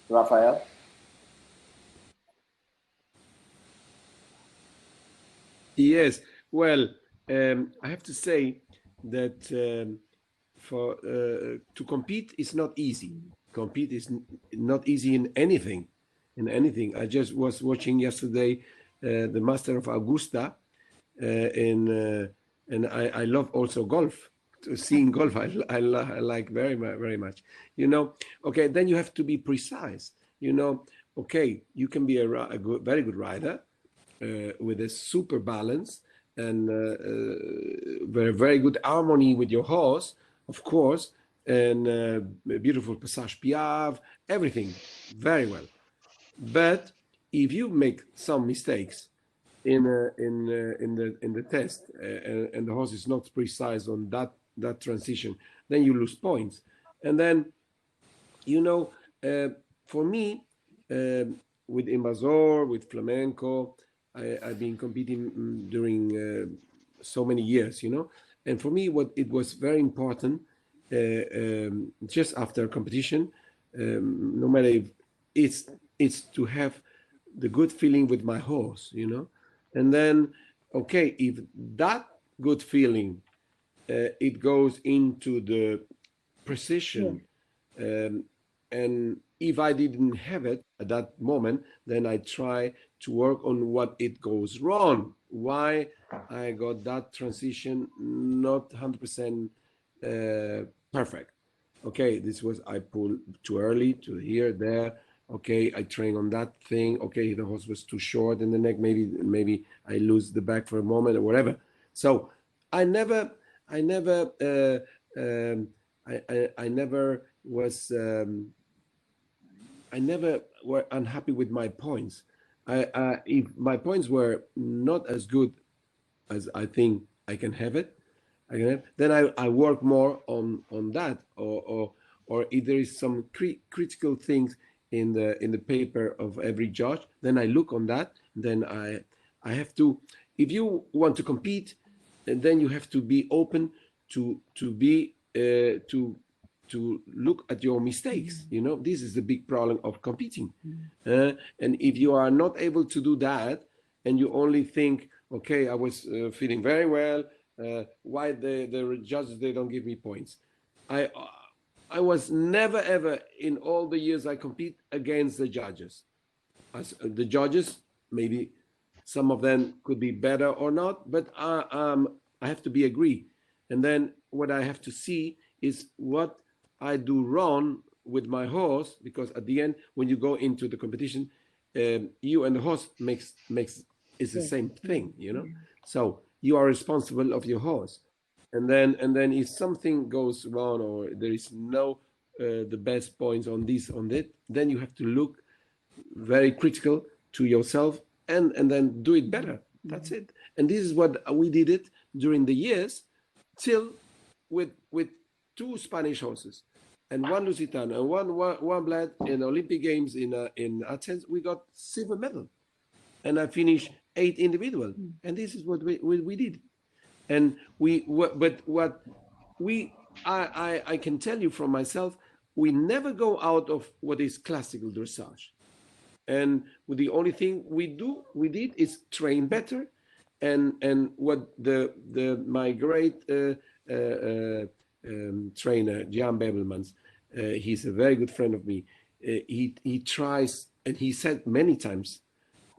Rafael? Yes, well, I have to say that to compete is not easy. Compete is not easy in anything. I just was watching yesterday the Master of Augusta, and I love also golf. Seeing golf, I like very much. You know, okay, then you have to be precise. You know, okay, you can be a very good rider with a super balance and very good harmony with your horse, of course, and beautiful passage piaffe, everything very well. But if you make some mistakes in the test and the horse is not precise on that transition, then you lose points. And then, you know, for me, with Invasor, with Flamenco, I've been competing during so many years, you know. And for me, what it was very important, just after competition, no matter if it's to have the good feeling with my horse, you know. And then, okay, if that good feeling it goes into the precision, and if I didn't have it at that moment, then I try to work on what it goes wrong. Why I got that transition not 100% perfect. Okay, this was I pulled too early to here, there. Okay, I train on that thing. Okay, the horse was too short in the neck. Maybe I lose the back for a moment or whatever. So I never were unhappy with my points. If my points were not as good as I think I can have it, then I work more on that, or if there is some critical things in the paper of every judge, then I look on that. Then I have to, if you want to compete, and then you have to be open to look at your mistakes. You know, this is the big problem of competing. And if you are not able to do that, and you only think, okay, I was feeling very well, why the judges, they don't give me points? I was never ever in all the years I compete against the judges. As the judges, maybe some of them could be better or not, but I have to be agree. And then what I have to see is what I do wrong with my horse, because at the end, when you go into the competition, you and the horse makes is the same thing, you know. So you are responsible of your horse, and then if something goes wrong or there is no the best points on this on that, then you have to look very critical to yourself and then do it better. That's it. And this is what we did it during the years, till with 2 Spanish horses and 1 Lusitano and one blood in Olympic Games in Athens, we got silver medal, and I finished 8 individual, and this is what we did. And I can tell you from myself, we never go out of what is classical dressage, and the only thing we did is train better, and what my great trainer Jan Bebelmans, he's a very good friend of me. He tries, and he said many times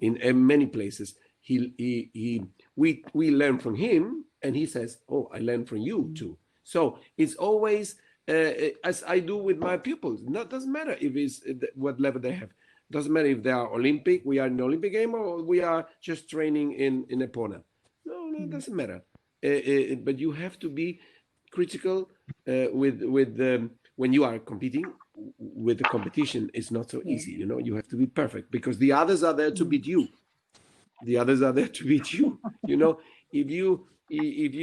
in many places, we learn from him, and he says, oh, I learn from you too. So it's always as I do with my pupils. Doesn't matter if it's what level they have. Doesn't matter if they are Olympic, we are in the Olympic game, or we are just training in Epona. No, it doesn't matter. But you have to be critical with when you are competing. With the competition, it's not so easy. You know, you have to be perfect, because the others are there to beat you. The others are there to beat you. You know, if if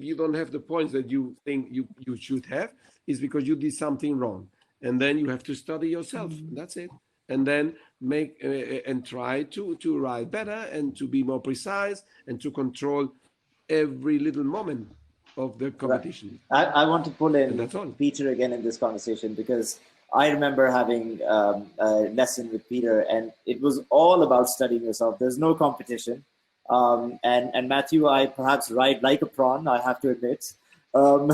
you don't have the points that you think you should have, is because you did something wrong, and then you have to study yourself. That's it. And then make and try to write better and to be more precise and to control every little moment of the competition. I want to pull And in that's all. Peter again in this conversation, because I remember having a lesson with Peter, and it was all about studying yourself. There's no competition. And Matthew, I perhaps ride like a prawn, I have to admit. But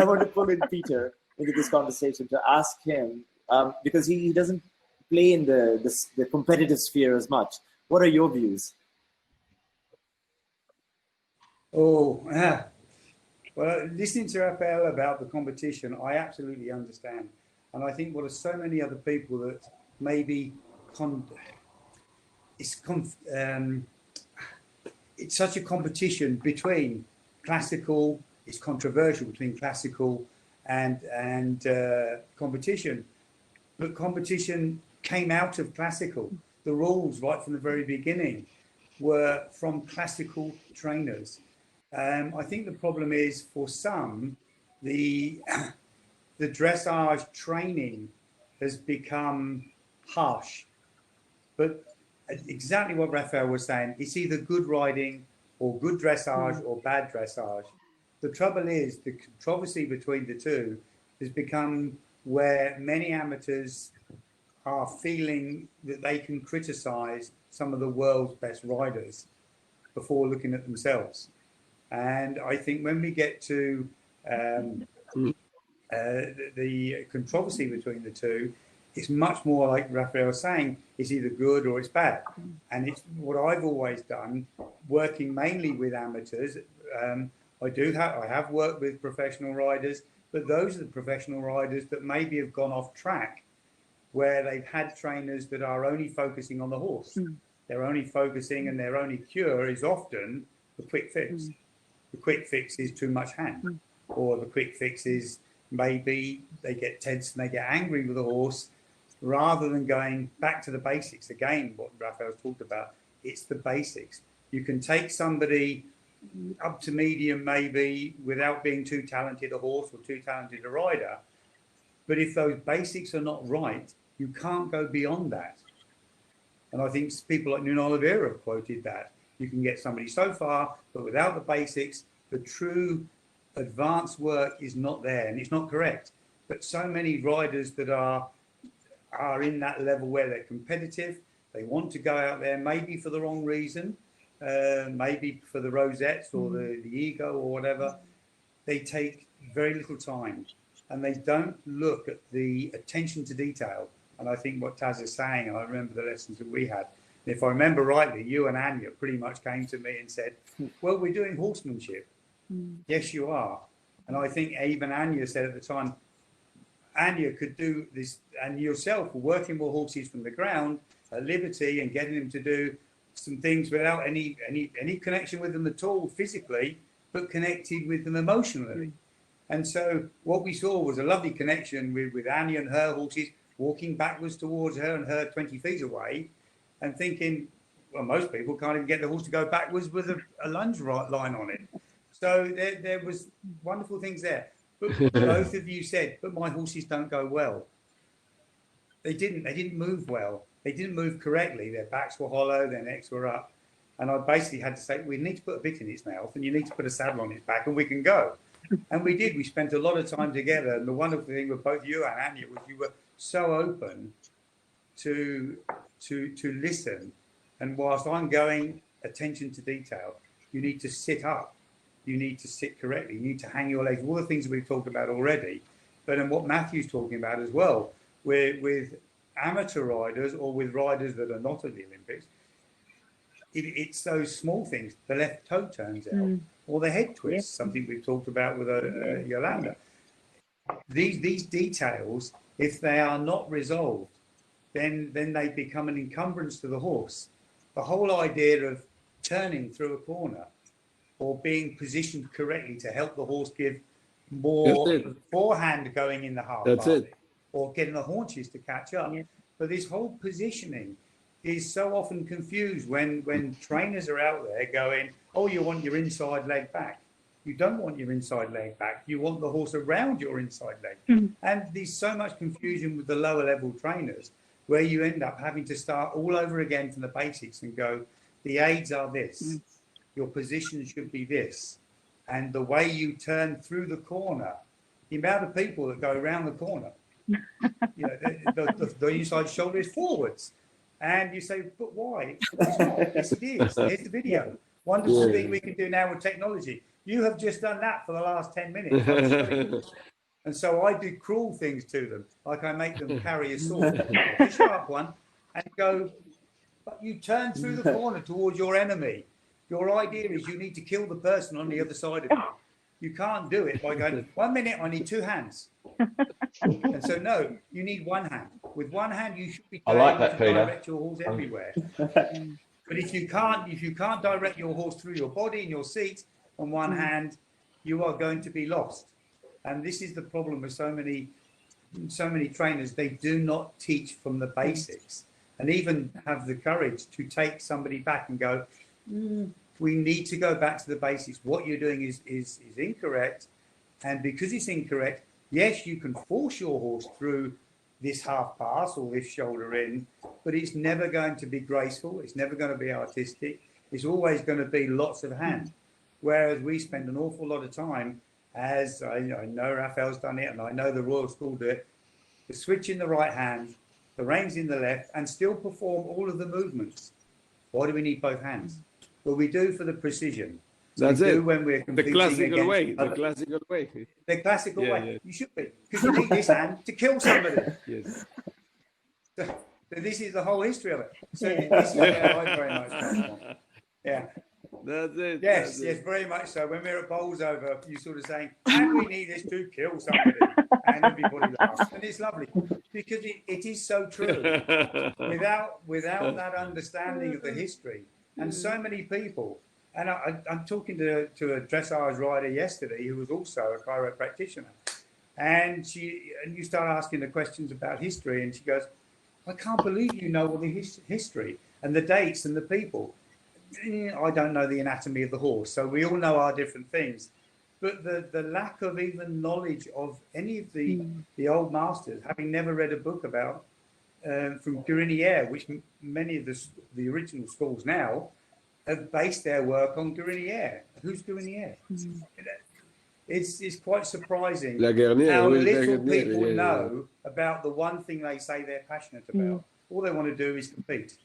I want to pull in Peter into this conversation to ask him, because he doesn't play in the competitive sphere as much. What are your views? Oh, well, listening to Rafael about the competition, I absolutely understand. And I think what are so many other people that maybe it's such a competition between classical, it's controversial between classical and competition. But competition came out of classical. The rules right from the very beginning were from classical trainers. I think the problem is, for some, the dressage training has become harsh. But exactly what Rafael was saying, it's either good riding or good dressage or bad dressage. The trouble is, the controversy between the two has become where many amateurs are feeling that they can criticize some of the world's best riders before looking at themselves. And I think when we get to the controversy between the two, it's much more like Rafael was saying, it's either good or it's bad. And it's what I've always done, working mainly with amateurs. I have worked with professional riders, but those are the professional riders that maybe have gone off track, where they've had trainers that are only focusing on the horse. They're only focusing, and their only cure is often the quick fix. The quick fix is too much hand, or the quick fix is maybe they get tense and they get angry with the horse, rather than going back to the basics. Again, what Rafael's talked about, it's the basics. You can take somebody up to medium maybe without being too talented a horse or too talented a rider, but if those basics are not right, you can't go beyond that. And I think people like Nuno Oliveira have quoted that. You can get somebody so far, but without the basics, the true advanced work is not there, and it's not correct. But so many riders that are in that level where they're competitive, they want to go out there maybe for the wrong reason, maybe for the rosettes or the ego or whatever. They take very little time, and they don't look at the attention to detail. And I think what Taz is saying, and I remember the lessons that we had, and if I remember rightly, you and Anya pretty much came to me and said, well, we're doing horsemanship. Yes, you are. And I think even Anya said at the time, Anya could do this, and yourself were working with horses from the ground at liberty and getting them to do some things without any connection with them at all physically, but connected with them emotionally. And so what we saw was a lovely connection with Anya and her horses, walking backwards towards her and her 20 feet away, and thinking, well, most people can't even get the horse to go backwards with a lunge line on it. So there was wonderful things there. But both of you said, but my horses don't go well. They didn't move well. They didn't move correctly. Their backs were hollow, their necks were up. And I basically had to say, we need to put a bit in its mouth, and you need to put a saddle on its back, and we can go. And we did. We spent a lot of time together. And the wonderful thing with both you and Anya was you were so open to listen. And whilst I'm going attention to detail, you need to sit up. You need to sit correctly. You need to hang your legs. All the things we've talked about already. But then what Matthew's talking about as well, with amateur riders or with riders that are not at the Olympics, it's those small things. The left toe turns out, or the head twist, something we've talked about with Yolanda. These details, if they are not resolved, then they become an encumbrance to the horse. The whole idea of turning through a corner or being positioned correctly to help the horse give more forehand going in the half. That's it. Or getting the haunches to catch up. But this whole positioning, is so often confused when trainers are out there going, oh, you want your inside leg back. You don't want your inside leg back. You want the horse around your inside leg. And there's so much confusion with the lower level trainers where you end up having to start all over again from the basics and go, the aids are this, your position should be this. And the way you turn through the corner, the amount of people that go around the corner, you know, the inside shoulder is forwards. And you say, but why? It's not. Yes, it is. Here's the video. Wonderful thing we can do now with technology. You have just done that for the last 10 minutes. And so I do cruel things to them. Like I make them carry a sword, a sharp one, and go, but you turn through the corner towards your enemy. Your idea is you need to kill the person on the other side of you. You can't do it by going, 1 minute, I need 2 hands. And so, no, you need 1 hand. With 1 hand, you should be able to direct your horse everywhere. But if you can't direct your horse through your body and your seat on 1 hand, you are going to be lost. And this is the problem with so many trainers. They do not teach from the basics and even have the courage to take somebody back and go, we need to go back to the basics. What you're doing is incorrect. And because it's incorrect, yes, you can force your horse through this half pass or this shoulder in, but it's never going to be graceful. It's never going to be artistic. It's always going to be lots of hand. Whereas we spend an awful lot of time, as I know Rafael's done it, and I know the Royal School do it, to switch in the right hand, the reins in the left, and still perform all of the movements. Why do we need both hands? Well, we do for the precision. That's it. When we're the classical way. The classical way. The classical way. Yeah. You should be, because you need this hand to kill somebody. Yes. So this is the whole history of it. So this is where I very much come from. Yeah. That's it. Yes, yes, very much so. When we're at bowls over, you're sort of saying, and we need this to kill somebody. And everybody laughs. And it's lovely because it is so true. Without that understanding of the history, and so many people, and I'm talking to a dressage rider yesterday who was also a chiro practitioner, and you start asking the questions about history, and she goes, I can't believe you know all the history and the dates and the people. I don't know the anatomy of the horse, so we all know our different things. But the lack of even knowledge of any of the old masters, having never read a book about from Guérinière, which many of the original schools now have based their work on Guérinière. Who's Guérinière? It's quite surprising how little people know about the one thing they say they're passionate about. All they want to do is compete.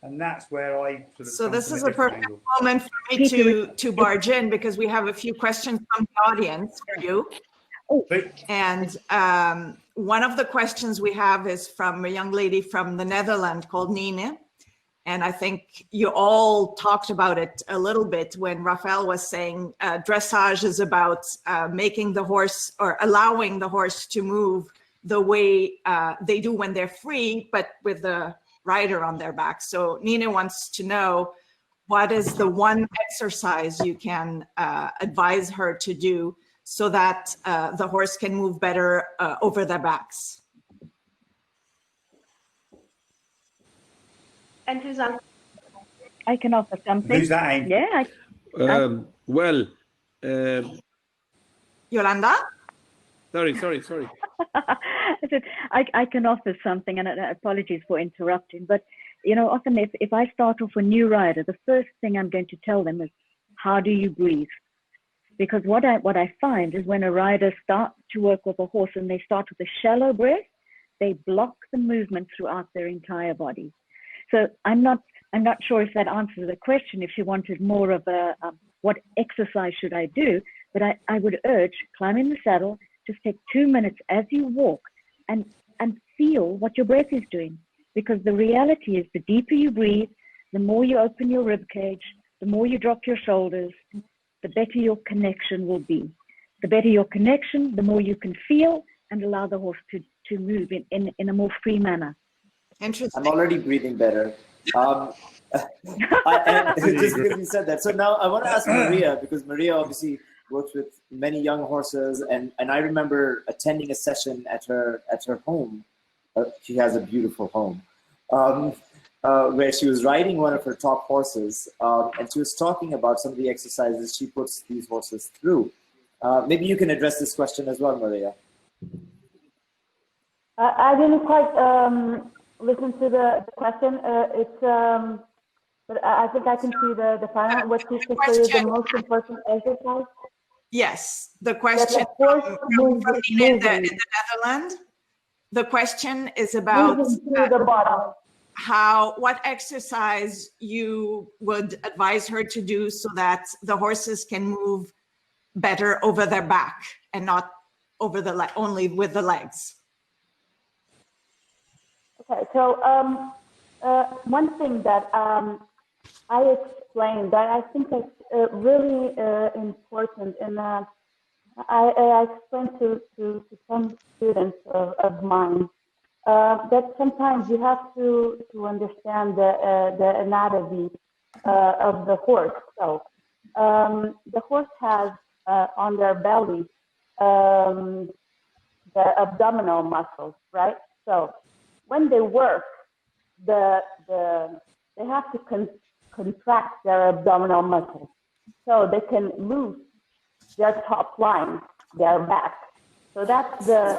And that's where I sort of. So this is a perfect moment for me to barge in, because we have a few questions from the audience for you. And one of the questions we have is from a young lady from the Netherlands called Nina. And I think you all talked about it a little bit when Rafael was saying dressage is about making the horse or allowing the horse to move the way they do when they're free, but with the rider on their back. So Nina wants to know, what is the one exercise you can advise her to do so that the horse can move better over their backs? And who's on? I can offer something. Who's that? Yeah. Yolanda? Sorry. I can offer something, and apologies for interrupting, but often if I start off a new rider, the first thing I'm going to tell them is, how do you breathe? Because what I find is when a rider starts to work with a horse and they start with a shallow breath, they block the movement throughout their entire body. So I'm not sure if that answers the question, if she wanted more of a what exercise should I do, but I would urge, climb in the saddle, just take 2 minutes as you walk and feel what your breath is doing. Because the reality is, the deeper you breathe, the more you open your rib cage, the more you drop your shoulders, the better your connection will be. The better your connection, the more you can feel and allow the horse to move in a more free manner. Interesting. I'm already breathing better. Just because you said that. So now I want to ask Maria, because Maria obviously works with many young horses, and I remember attending a session at her home. She has a beautiful home. where she was riding one of her top horses, and she was talking about some of the exercises she puts these horses through. Maybe you can address this question as well, Maria. I didn't quite listen to the question. But I think I can see the final. What is considered the most important exercise? Yes, the question from Nina in the Netherlands. The question is about what exercise you would advise her to do so that the horses can move better over their back and not over the only with the legs. Okay, so one thing that I explained that I think is really important, and I explained to some students of mine that sometimes you have to understand the anatomy of the horse. So the horse has on their belly the abdominal muscles, right? So when they work, they have to contract their abdominal muscles so they can move their top line, their back. So that's the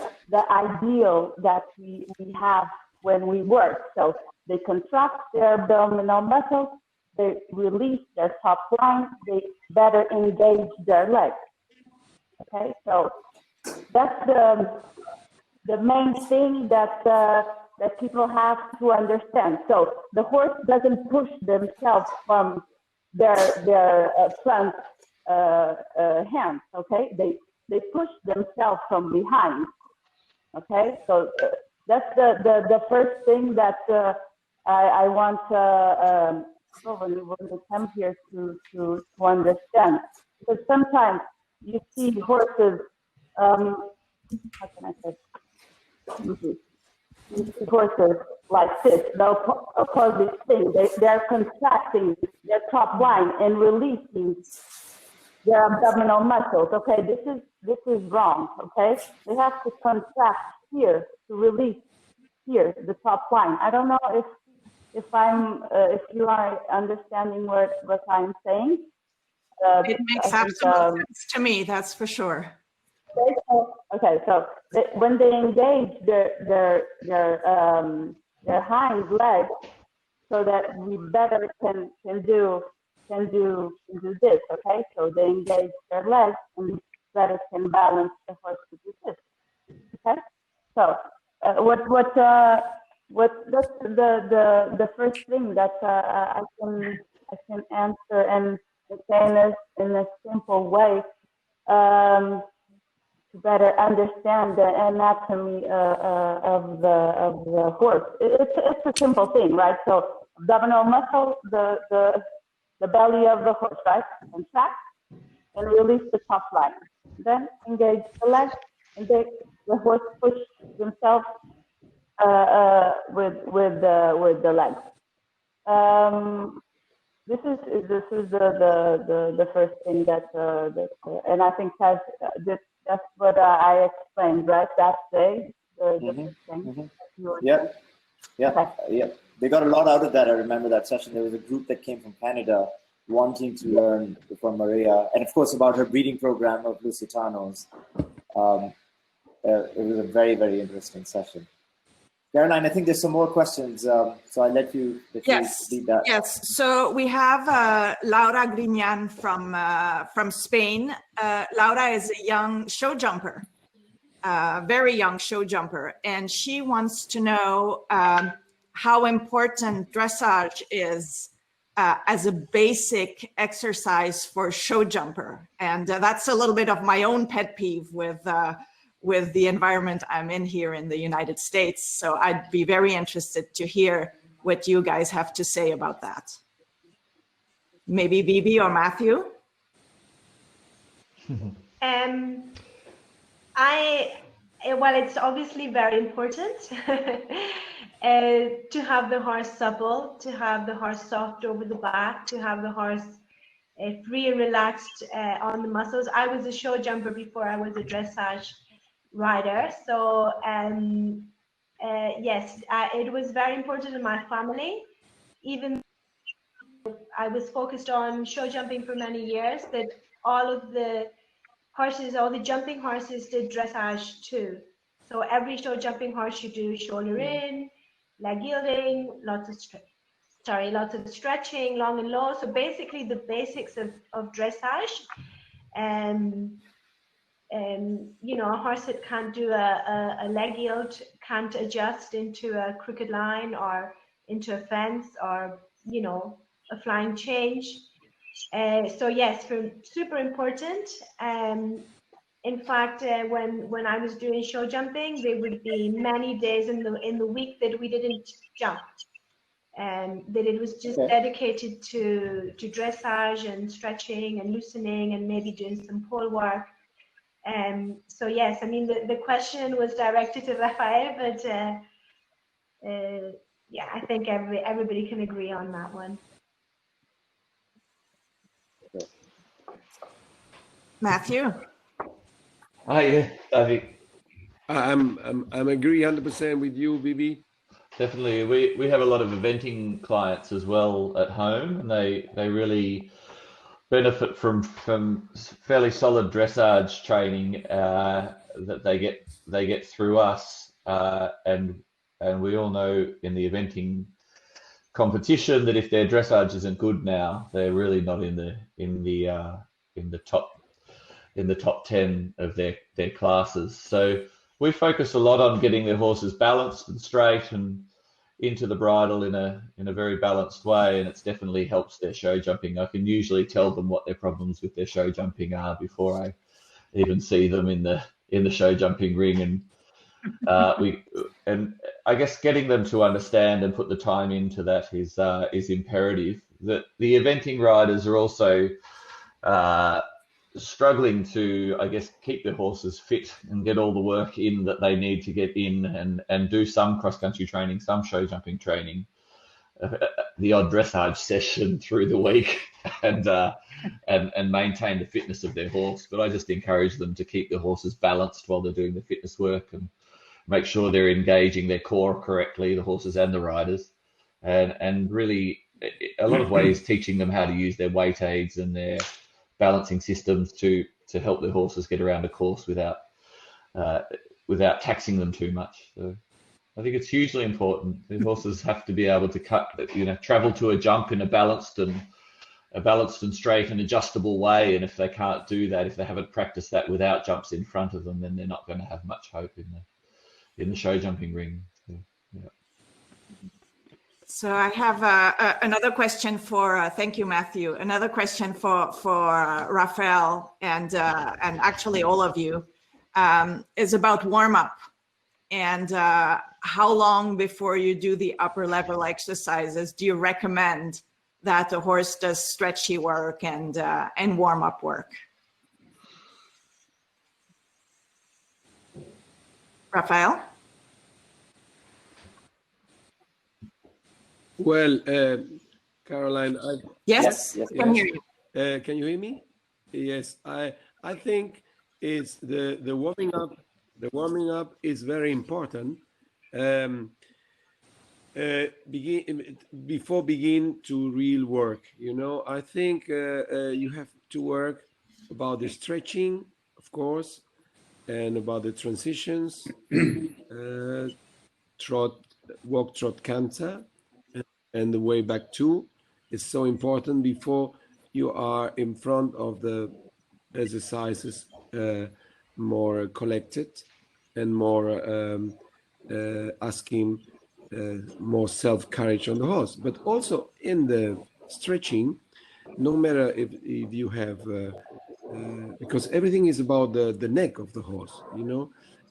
ideal that we have when we work. So they contract their abdominal muscles, they release their top line, they better engage their legs. Okay, so that's the main thing that people have to understand. So the horse doesn't push themselves from their front hands. Okay, they push themselves from behind. Okay, so that's the first thing that I want when they come here to understand. Because sometimes you see horses. How can I say? Horses like this, the opposite thing. They're contracting their top line and releasing their abdominal muscles. Okay, this is wrong. Okay, they have to contract here to release here the top line. I don't know if you are understanding what I'm saying. It makes absolute sense to me. That's for sure. Okay, so when they engage their hind leg, so that we better can do this. Okay, so they engage their legs and we better can balance the horse to do this. Okay, so that's the first thing that I can answer and explain in a simple way. To better understand the anatomy of the horse. It's a simple thing, right? So abdominal muscle, the belly of the horse, right? Contract and release the top line. Then engage the legs, and the horse push themselves with the legs. This is the first thing that and I think that's what I explained, right? That day, the thing. Yeah. Okay. Yeah. They got a lot out of that. I remember that session. There was a group that came from Canada wanting to learn from Maria, and of course about her breeding program of Lusitanos. It was a very, very interesting session. Caroline, I think there's some more questions, so I'll let you lead that. Yes, so we have Laura Grignan from Spain. Laura is a young show jumper, very young show jumper, and she wants to know how important dressage is as a basic exercise for show jumper. And that's a little bit of my own pet peeve with the environment I'm in here in the United States. So I'd be very interested to hear what you guys have to say about that. Maybe Vivi or Matthew? Well, it's obviously very important to have the horse supple, to have the horse soft over the back, to have the horse free and relaxed on the muscles. I was a show jumper before I was a dressage rider, so yes, it was very important in my family even I was focused on show jumping for many years, that all of the horses, all the jumping horses did dressage too. So every show jumping horse you do shoulder in, leg yielding, lots of stretching, long and low. So basically the basics of dressage. You know, a horse that can't do a leg yield can't adjust into a crooked line or into a fence or, you know, a flying change. So yes, super important. In fact, when I was doing show jumping, there would be many days in the week that we didn't jump, and that it was just dedicated to dressage and stretching and loosening and maybe doing some pole work. So yes, I mean the question was directed to Rafael, but yeah, I think everybody can agree on that one. Matthew. Hi, David. I'm agree 100% with you, Vivi. Definitely, we have a lot of eventing clients as well at home, and they really benefit from fairly solid dressage training that they get through us, and we all know in the eventing competition that if their dressage isn't good now, they're really not in the top 10 of their classes. So we focus a lot on getting their horses balanced and straight and into the bridle in a very balanced way, and it's definitely helps their show jumping. I can usually tell them what their problems with their show jumping are before I even see them in the show jumping ring, and I guess getting them to understand and put the time into that is imperative. That the eventing riders are also struggling to, I guess, keep their horses fit and get all the work in that they need to get in, and do some cross-country training, some show jumping training, the odd dressage session through the week, and maintain the fitness of their horse. But I just encourage them to keep their horses balanced while they're doing the fitness work, and make sure they're engaging their core correctly, the horses and the riders, and really a lot of ways teaching them how to use their weight aids and their balancing systems to help their horses get around a course without taxing them too much. So I think it's hugely important. The horses have to be able to travel to a jump in a balanced and straight and adjustable way. And if they can't do that, if they haven't practiced that without jumps in front of them, then they're not going to have much hope in the show jumping ring. So, yeah. So I have another question for, thank you, Matthew. Another question for Rafael and actually all of you is about warm up, and how long before you do the upper level exercises do you recommend that the horse does stretchy work and warm up work? Rafael? Well, Caroline, yes, can hear you. Can you hear me? Yes, I think it's the warming up. The warming up is very important. Before begin to real work, I think you have to work about the stretching, of course, and about the transitions, walk, trot, canter, and the way back too is so important before you are in front of the exercises, more collected and more asking more self-courage on the horse. But also in the stretching, no matter if you have, because everything is about the neck of the horse,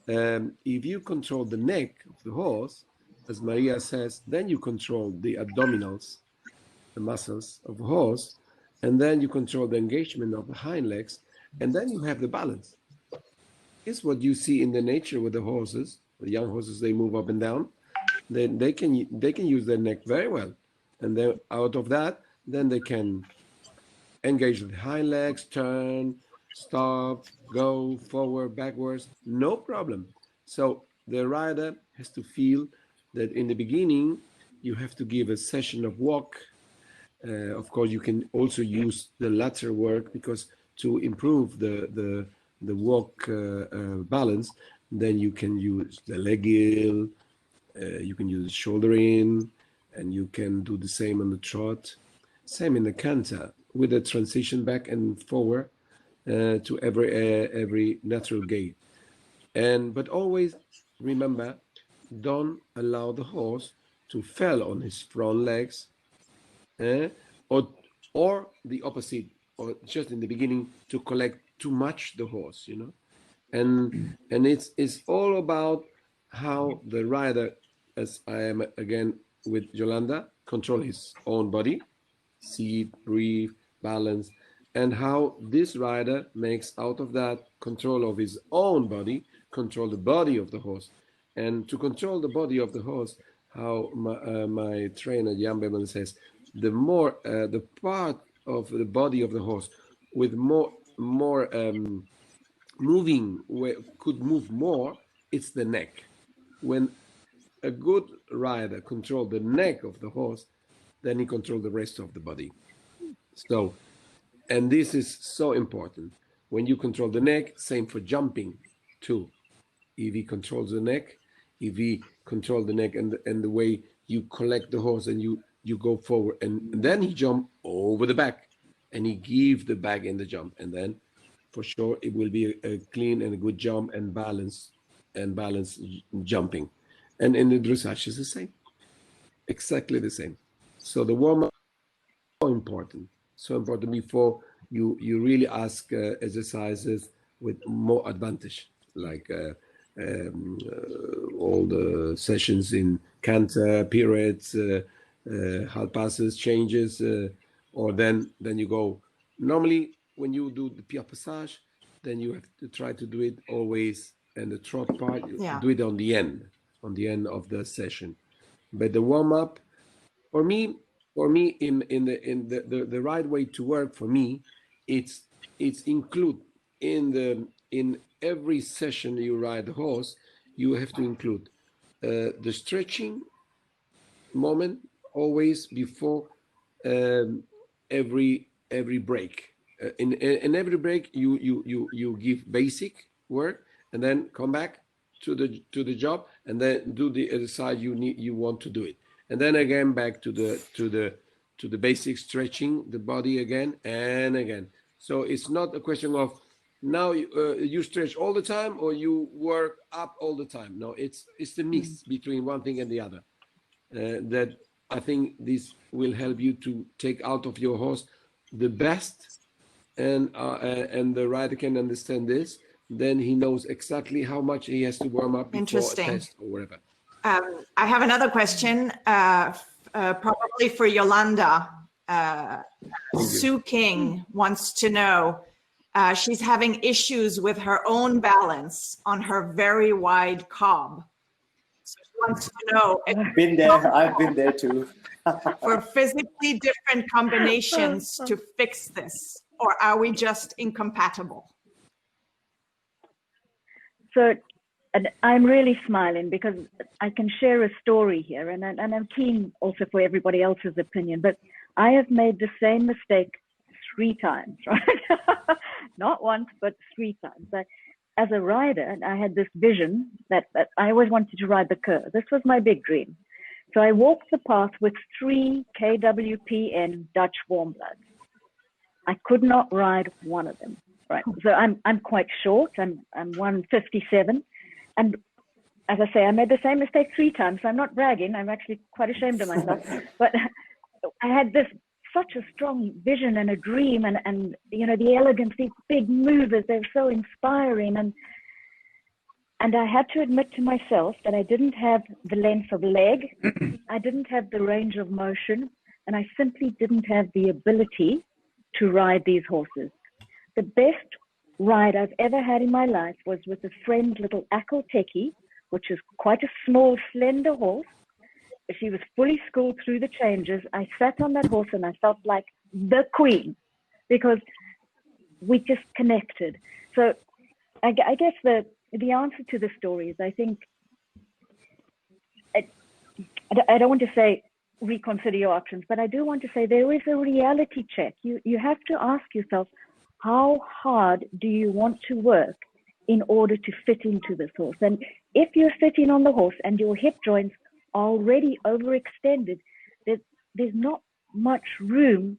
if you control the neck of the horse, as Maria says, then you control the abdominals, the muscles of the horse, and then you control the engagement of the hind legs, and then you have the balance. It's what you see in the nature with the horses. The young horses, they move up and down. Then they can use their neck very well, and then out of that, then they can engage the hind legs, turn, stop, go forward, backwards, no problem. So the rider has to feel that in the beginning you have to give a session of walk. Of course, you can also use the lateral work because to improve the walk balance, then you can use the leg heel, you can use shoulder in, and you can do the same on the trot. Same in the canter with a transition back and forward to every natural gait. But always remember, don't allow the horse to fall on his front legs, or the opposite, or just in the beginning to collect too much the horse, and it's all about how the rider, as I am again with Yolanda, control his own body, sit, breathe, balance, and how this rider makes out of that control of his own body, control the body of the horse. And to control the body of the horse, how my trainer Jan Beman says, the more the part of the body of the horse with more moving, could move more, it's the neck. When a good rider controls the neck of the horse, then he controls the rest of the body. So, and this is so important. When you control the neck, same for jumping too. If he controls the neck, if he controls the neck and the way you collect the horse and you go forward, and then he jump over the back and he give the back in the jump, and then for sure it will be a clean and a good jump and balance jumping. And in the dressage is the same, exactly the same. So the warm-up is so important before you really ask exercises with more advantage, like all the sessions in canter, pirouettes, half passes, changes, or then you go. Normally, when you do the pied passage, then you have to try to do it always, and the trot part, do it on the end of the session. But the warm up, for me, in the right way to work for me, it's include in every session you ride the horse, you have to include the stretching moment always before every break. In every break, you give basic work and then come back to the job and then do the exercise you want to do it, and then again back to the basic stretching the body again and again. So it's not a question of now you stretch all the time or you work up all the time. No, it's the mix between one thing and the other. That I think this will help you to take out of your horse the best, and the rider can understand this. Then he knows exactly how much he has to warm up before a test or whatever. I have another question, probably for Yolanda. Sue King wants to know, she's having issues with her own balance on her very wide cob. So she wants to know. I've been there too. For physically different combinations to fix this, or are we just incompatible? So, and I'm really smiling because I can share a story here, and I'm keen also for everybody else's opinion, but I have made the same mistake 3 times, right? Not once, but 3 times. As a rider, I had this vision that I always wanted to ride the curve. This was my big dream. So I walked the path with 3 KWPN Dutch warm bloods. I could not ride one of them. Right. So I'm quite short. I'm 157, and as I say, I made the same mistake 3 times. So I'm not bragging. I'm actually quite ashamed of myself. But I had such a strong vision and a dream, and the elegance, these big movers, they're so inspiring, and I had to admit to myself that I didn't have the length of leg, I didn't have the range of motion, and I simply didn't have the ability to ride these horses. The best ride I've ever had in my life was with a friend's little Akelteki, which is quite a small, slender horse. She was fully schooled through the changes. I sat on that horse and I felt like the queen because we just connected. So I guess the answer to the story is, I think, I don't want to say reconsider your options. But I do want to say there is a reality check. You have to ask yourself, how hard do you want to work in order to fit into this horse? And if you're sitting on the horse and your hip joints are already overextended, there's not much room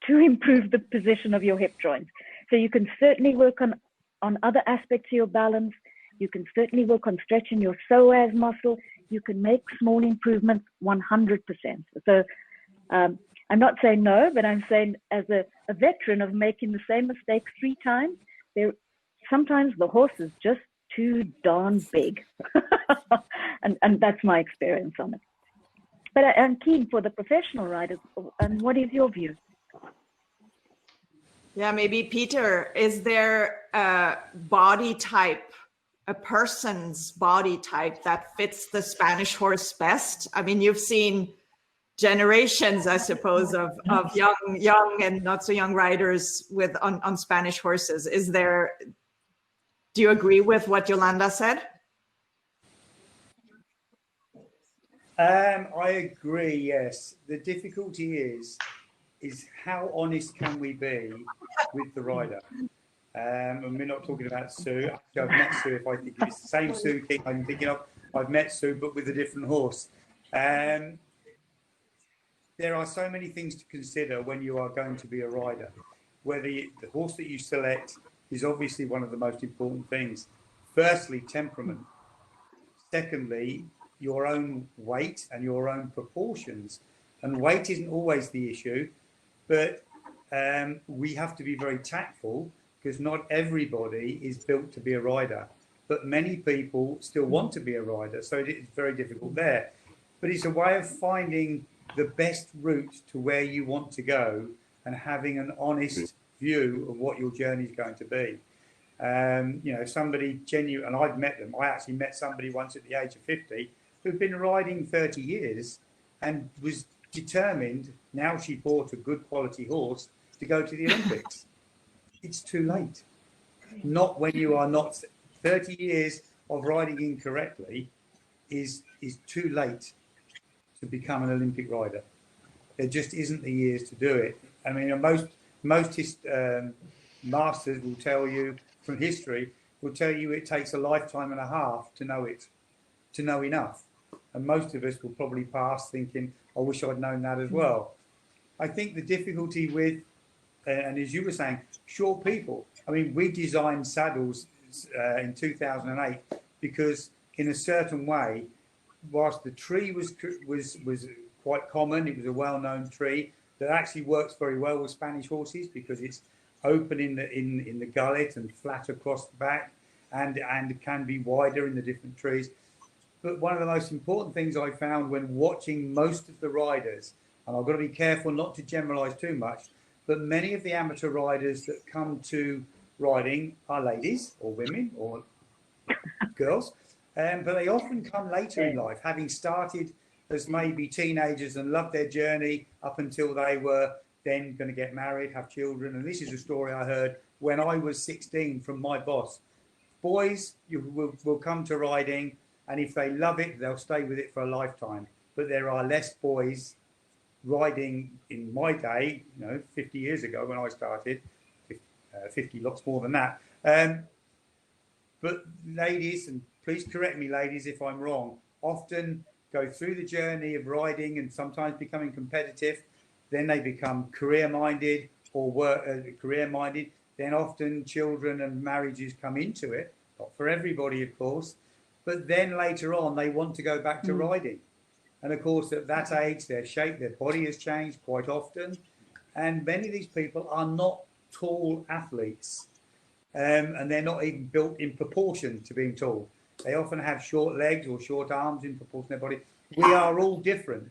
to improve the position of your hip joints. So you can certainly work on other aspects of your balance. You can certainly work on stretching your psoas muscle. You can make small improvements 100%. So I'm not saying no, but I'm saying as a veteran of making the same mistake 3 times, sometimes the horse is just too darn big. and that's my experience on it. But I'm keen for the professional riders. And what is your view? Yeah, maybe Peter, is there a body type, a person's body type that fits the Spanish horse best? I mean, you've seen generations, I suppose, of young and not so young riders on Spanish horses. Do you agree with what Yolanda said? I agree, yes. The difficulty is how honest can we be with the rider? And we're not talking about Sue. Actually, I've met Sue. If I think it's the same Sue King I'm thinking of, I've met Sue, but with a different horse. There are so many things to consider when you are going to be a rider. Whether the horse that you select is obviously one of the most important things. Firstly, temperament. Secondly, your own weight and your own proportions. And weight isn't always the issue, but we have to be very tactful because not everybody is built to be a rider, but many people still want to be a rider. So it's very difficult there. But it's a way of finding the best route to where you want to go and having an honest view of what your journey is going to be. Somebody genuine, and I've met them. I actually met somebody once at the age of 50 who'd been riding 30 years and was determined, now she bought a good quality horse, to go to the Olympics. It's too late. Not when you are not. 30 years of riding incorrectly is too late to become an Olympic rider. There just isn't the years to do it. I mean, most masters will tell you from history, will tell you it takes a lifetime and a half to know it, to know enough. And most of us will probably pass thinking, I wish I'd known that as well. I think the difficulty with, and as you were saying, short people. I mean, we designed saddles in 2008 because in a certain way, whilst the tree was quite common, it was a well-known tree that actually works very well with Spanish horses because it's open in the gullet and flat across the back and can be wider in the different trees. But one of the most important things I found when watching most of the riders, and I've got to be careful not to generalize too much, but many of the amateur riders that come to riding are ladies or women or girls, but they often come later in life, having started as maybe teenagers and loved their journey up until they were then going to get married, have children. And this is a story I heard when I was 16 from my boss. Boys will come to riding, and if they love it, they'll stay with it for a lifetime. But there are less boys riding in my day, 50 years ago when I started, 50 lots more than that. But ladies, and please correct me, ladies, if I'm wrong, often go through the journey of riding and sometimes becoming competitive. Then they become career-minded or career-minded. Then often children and marriages come into it. Not for everybody, of course. But then later on, they want to go back to riding. And of course, at that age, their shape, their body has changed quite often. And many of these people are not tall athletes. And they're not even built in proportion to being tall. They often have short legs or short arms in proportion to their body. We are all different.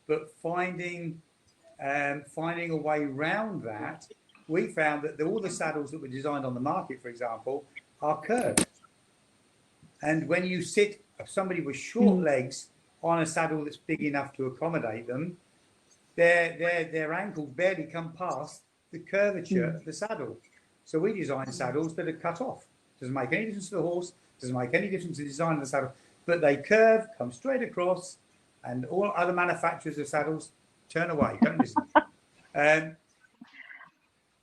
But finding a way around that, we found that all the saddles that were designed on the market, for example, are curved. And when you sit somebody with short legs on a saddle that's big enough to accommodate them, their ankles barely come past the curvature of the saddle. So we design saddles that are cut off. Doesn't make any difference to the horse, doesn't make any difference to the design of the saddle, but they curve, come straight across, and all other manufacturers of saddles, turn away, don't listen.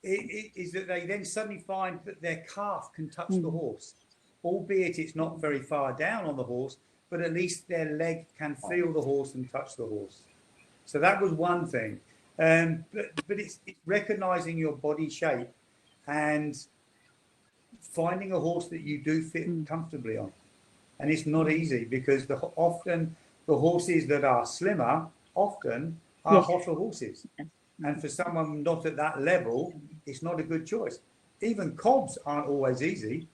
Is that they then suddenly find that their calf can touch the horse, albeit it's not very far down on the horse, but at least their leg can feel the horse and touch the horse. So that was one thing. But it's recognizing your body shape and finding a horse that you do fit comfortably on. And it's not easy, because often the horses that are slimmer often are hotter horses. And for someone not at that level, it's not a good choice. Even cobs aren't always easy,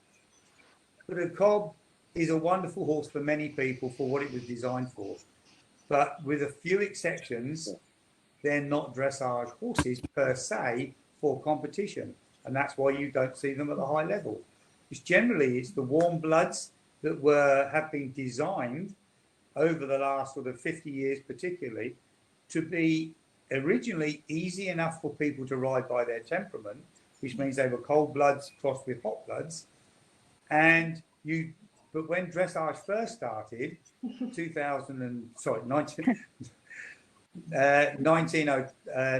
but a cob is a wonderful horse for many people for what it was designed for. But with a few exceptions, they're not dressage horses per se for competition. And that's why you don't see them at the high level. Because generally it's the warm bloods that have been designed over the last sort of 50 years particularly to be originally easy enough for people to ride by their temperament, which means they were cold bloods crossed with hot bloods. But when dressage first started, 1905,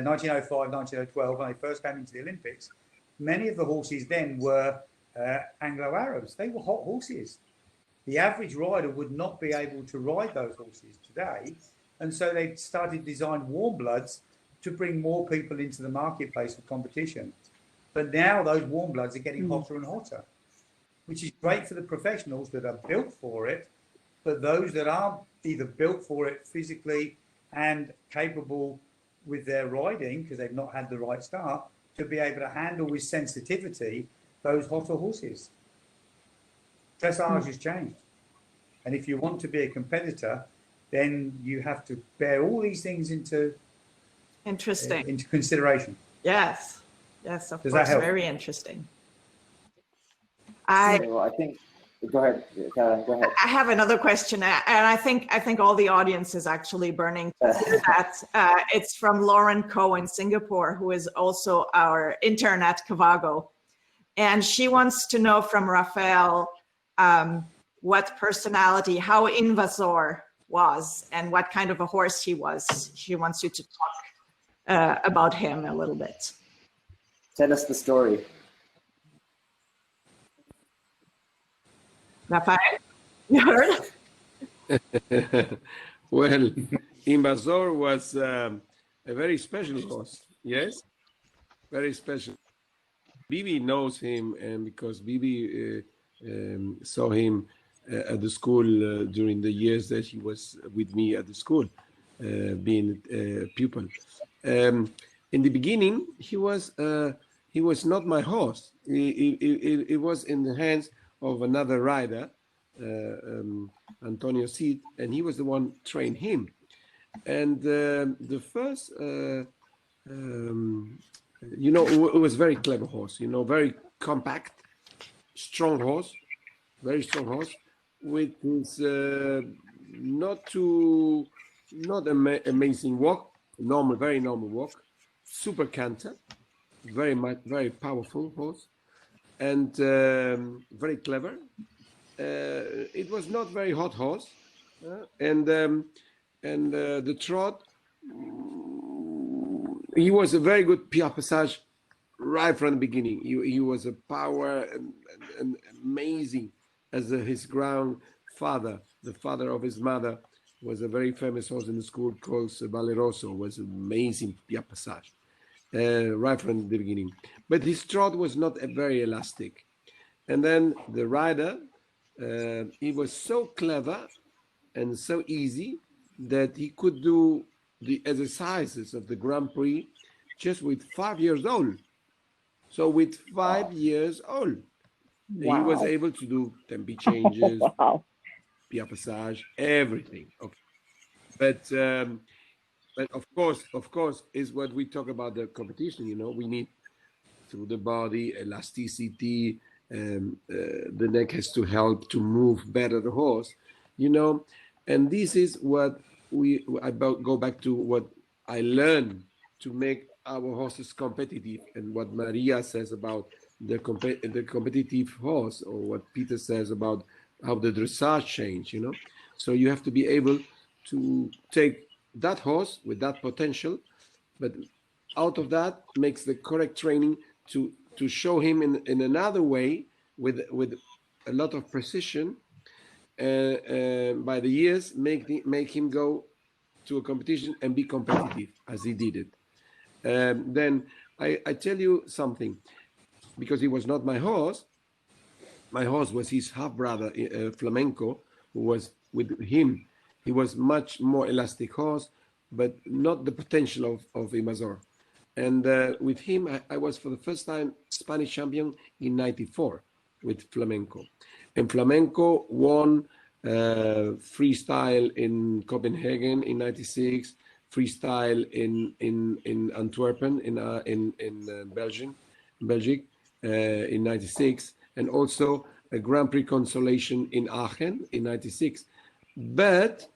1912, when they first came into the Olympics, many of the horses then were Anglo-Arabs. They were hot horses. The average rider would not be able to ride those horses today. And so they started to design warm bloods to bring more people into the marketplace for competition. But now those warm bloods are getting hotter and hotter, which is great for the professionals that are built for it, but those that aren't either built for it physically and capable with their riding, because they've not had the right start, to be able to handle with sensitivity those hotter horses. Dressage has changed. And if you want to be a competitor, then you have to bear all these things into consideration. Yes, yes, of Does course, that help? very interesting. So I think, go ahead, Karen, go ahead. I have another question, and I think all the audience is actually burning to see that. It's from Lauren Koh in Singapore, who is also our intern at Cavago. And she wants to know from Rafael what personality, how Invasor was, and what kind of a horse he was. She wants you to talk about him a little bit. Tell us the story. Rafael, you heard? Well, Invasor was a very special horse. Yes, very special. Vivi knows him, and because Vivi saw him at the school during the years that he was with me at the school, being a pupil. In the beginning, he was not my horse. It was in the hands of another rider, Antonio Cid, and he was the one trained him. And the first, it was very clever horse, very compact, strong horse, very strong horse, with his not amazing walk, very normal walk, super canter, very powerful horse, and very clever. It was not very hot horse, and the trot. He was a very good pied passage right from the beginning. He was a power and amazing as his grandfather, the father of his mother, was a very famous horse in the school called Valeroso, was amazing pied passage right from the beginning. But his trot was not very elastic. And then the rider, he was so clever and so easy that he could do the exercises of the Grand Prix just with 5 years old. So with 5 years old, he was able to do tempi changes, pied passage, everything. Okay. But of course, is what we talk about the competition. We need through the body elasticity. The neck has to help to move better the horse, and this is what I go back to what I learned to make our horses competitive, and what Maria says about the competitive horse, or what Peter says about how the dressage change. So you have to be able to take that horse with that potential, but out of that makes the correct training to show him in another way with a lot of precision. By the years, make him go to a competition and be competitive as he did it. Then I tell you something, because he was not my horse. My horse was his half brother, Flamenco, who was with him. He was much more elastic horse, but not the potential of Imazor. And with him, I was for the first time Spanish champion in '94 with Flamenco. And Flamenco won freestyle in Copenhagen in '96, freestyle in Antwerpen in Belgium in '96, and also a Grand Prix consolation in Aachen in '96. But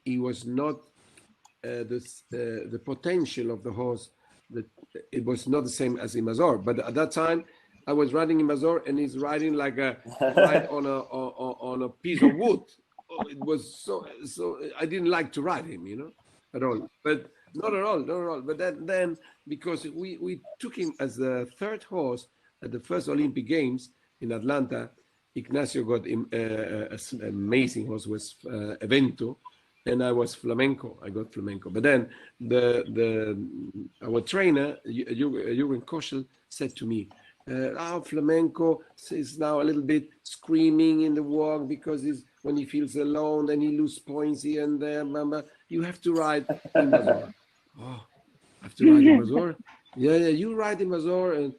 he was not the potential of the horse. It was not the same as Imazor. But at that time, I was riding Imazor, and he's riding like a ride on a piece of wood. It was so I didn't like to ride him, at all. But not at all. But then because we took him as the third horse at the first Olympic Games in Atlanta, Ignacio got an amazing horse, was Evento, and I was Flamenco. I got Flamenco. But then our trainer, Jürgen Koschel, said to me, Flamenco is now a little bit screaming in the walk because when he feels alone, then he loses points here and there. You have to ride Imazor. Oh, I have to ride Imazor? Yeah, you ride Imazor and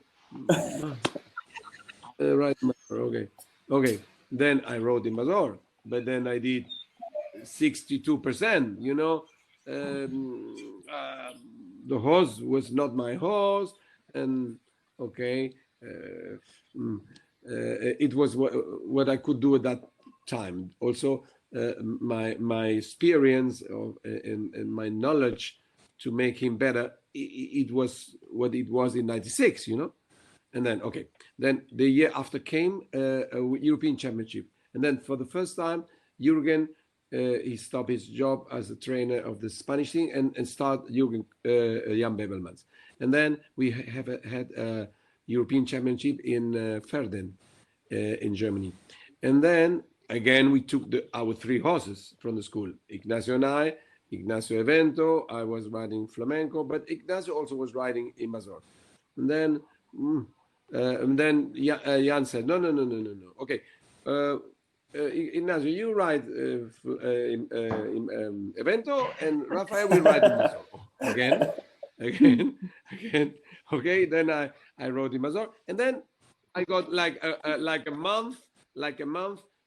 ride Imazor. Okay. Then I rode Imazor, but then I did 62%. The horse was not my horse, and okay. It was what I could do at that time. Also, my experience and my knowledge to make him better, it was what it was in '96, And then the year after came a European Championship, and then for the first time, Jürgen he stopped his job as a trainer of the Spanish team and start Jan Bebelmans, and then we had a European Championship in Verden in Germany. And then again, we took our three horses from the school, Ignacio and I, Ignacio Evento, I was riding Flamenco, but Ignacio also was riding Imazor. And then Jan said, no. Okay, Ignacio, you ride Evento, and Rafael will ride Imazor. Again. Okay, then I rode Imazor, and then I got like a month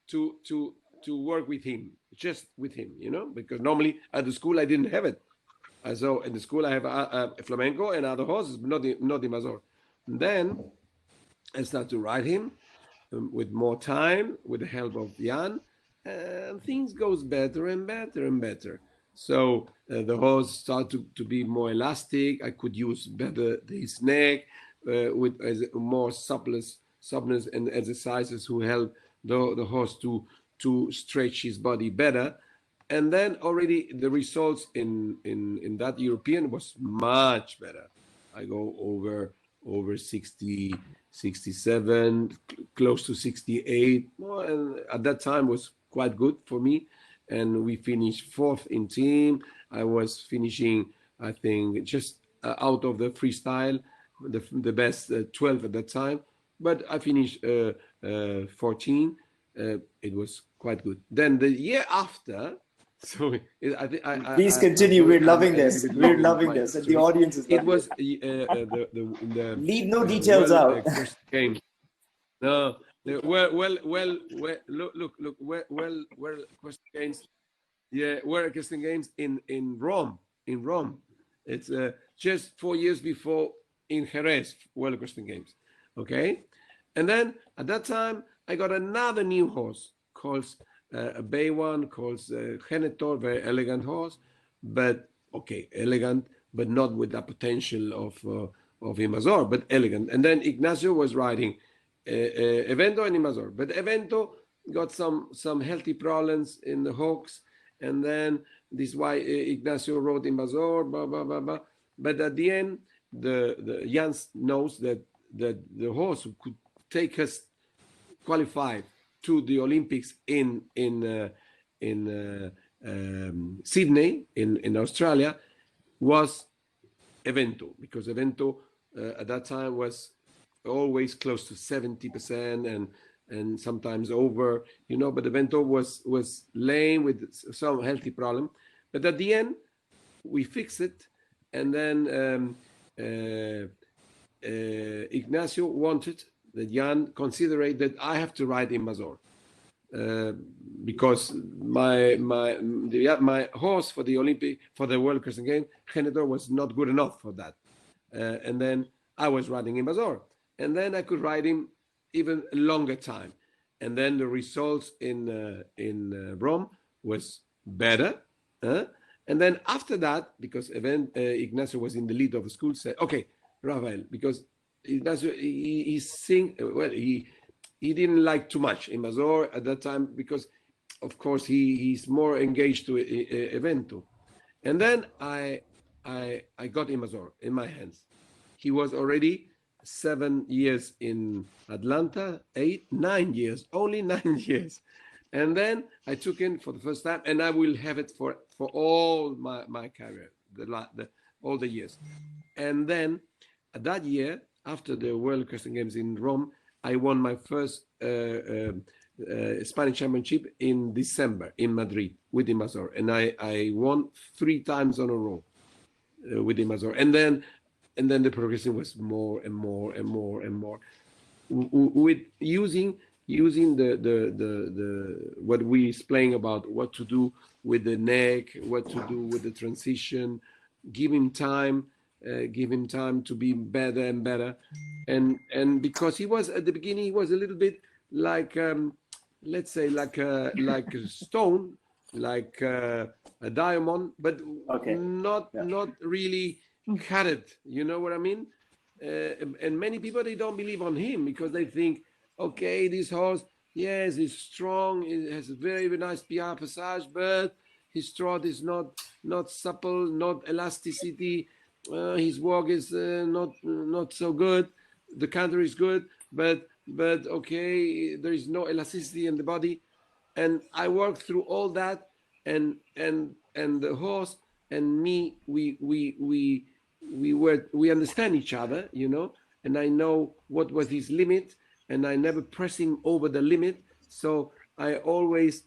to work with him, just with him, because normally at the school I didn't have it. So in the school I have Flamenco and other horses, but not Imazor. And then I started to ride him with more time, with the help of Jan, and things goes better and better and better. So the horse started to be more elastic. I could use better his neck with more suppleness and exercises who help the horse to stretch his body better. And then already the results in that European was much better. I go over 60, 67, close to 68. And at that time was quite good for me. And we finished fourth in team. I was finishing, I think, just out of the freestyle, the best 12 at that time. But I finished 14. It was quite good. Then the year after, so please continue. We're loving this. We're loving this, and the audience is. It was the leave no details out. Game. No. Well, equestrian games. Yeah, equestrian games in Rome. It's just 4 years before in Jerez, World Equestrian Games. Okay, and then at that time I got another new horse called a bay one called Genetor, very elegant horse, but elegant, but not with the potential of Imazor, but elegant. And then Ignacio was riding Evento and Imazor, but Evento got some healthy problems in the hocks, and then this is why Ignacio rode Invasor, blah blah blah blah. But at the end, the Jan knows that the horse who could take us qualified to the Olympics in Sydney in Australia was Evento, because Evento at that time was always close to 70% and sometimes over, you know, but Evento was lame with some healthy problem. But at the end, we fixed it, and then Ignacio wanted that Jan considered that I have to ride Invasor. Because my horse for the World Equestrian Games, Genedor, was not good enough for that, and then I was riding Invasor, and then I could ride him even a longer time, and then the results in Rome was better, and then after that, because Ignacio was in the lead of the school, said, "Okay, Rafael," because Ignacio he didn't like too much Invasor at that time, because of course he's more engaged to Evento. And then I got Invasor in my hands. He was already 7 years in Atlanta, 9 years, only 9 years. And then I took him for the first time, and I will have it for all my career, all the years. And then that year, after the World Equestrian Games in Rome, I won my first Spanish championship in December in Madrid with Invasor, and I won 3 times on a row with Invasor, and then the progression was more and more and more and more, with using the what we explain about what to do with the neck, what to do with the transition, give him time to be better and better, and because he was at the beginning, he was a little bit like let's say like a stone, like a diamond, but not really carrot. You know what I mean? And many people, they don't believe on him because they think, okay, this horse, yes, it's strong, it has a very, very nice PR passage, but his trot is not supple, not elasticity. His walk is not so good. The canter is good, but okay, there is no elasticity in the body. And I worked through all that, and the horse and me, we understand each other, you know. And I know what was his limit, and I never press him over the limit. So I always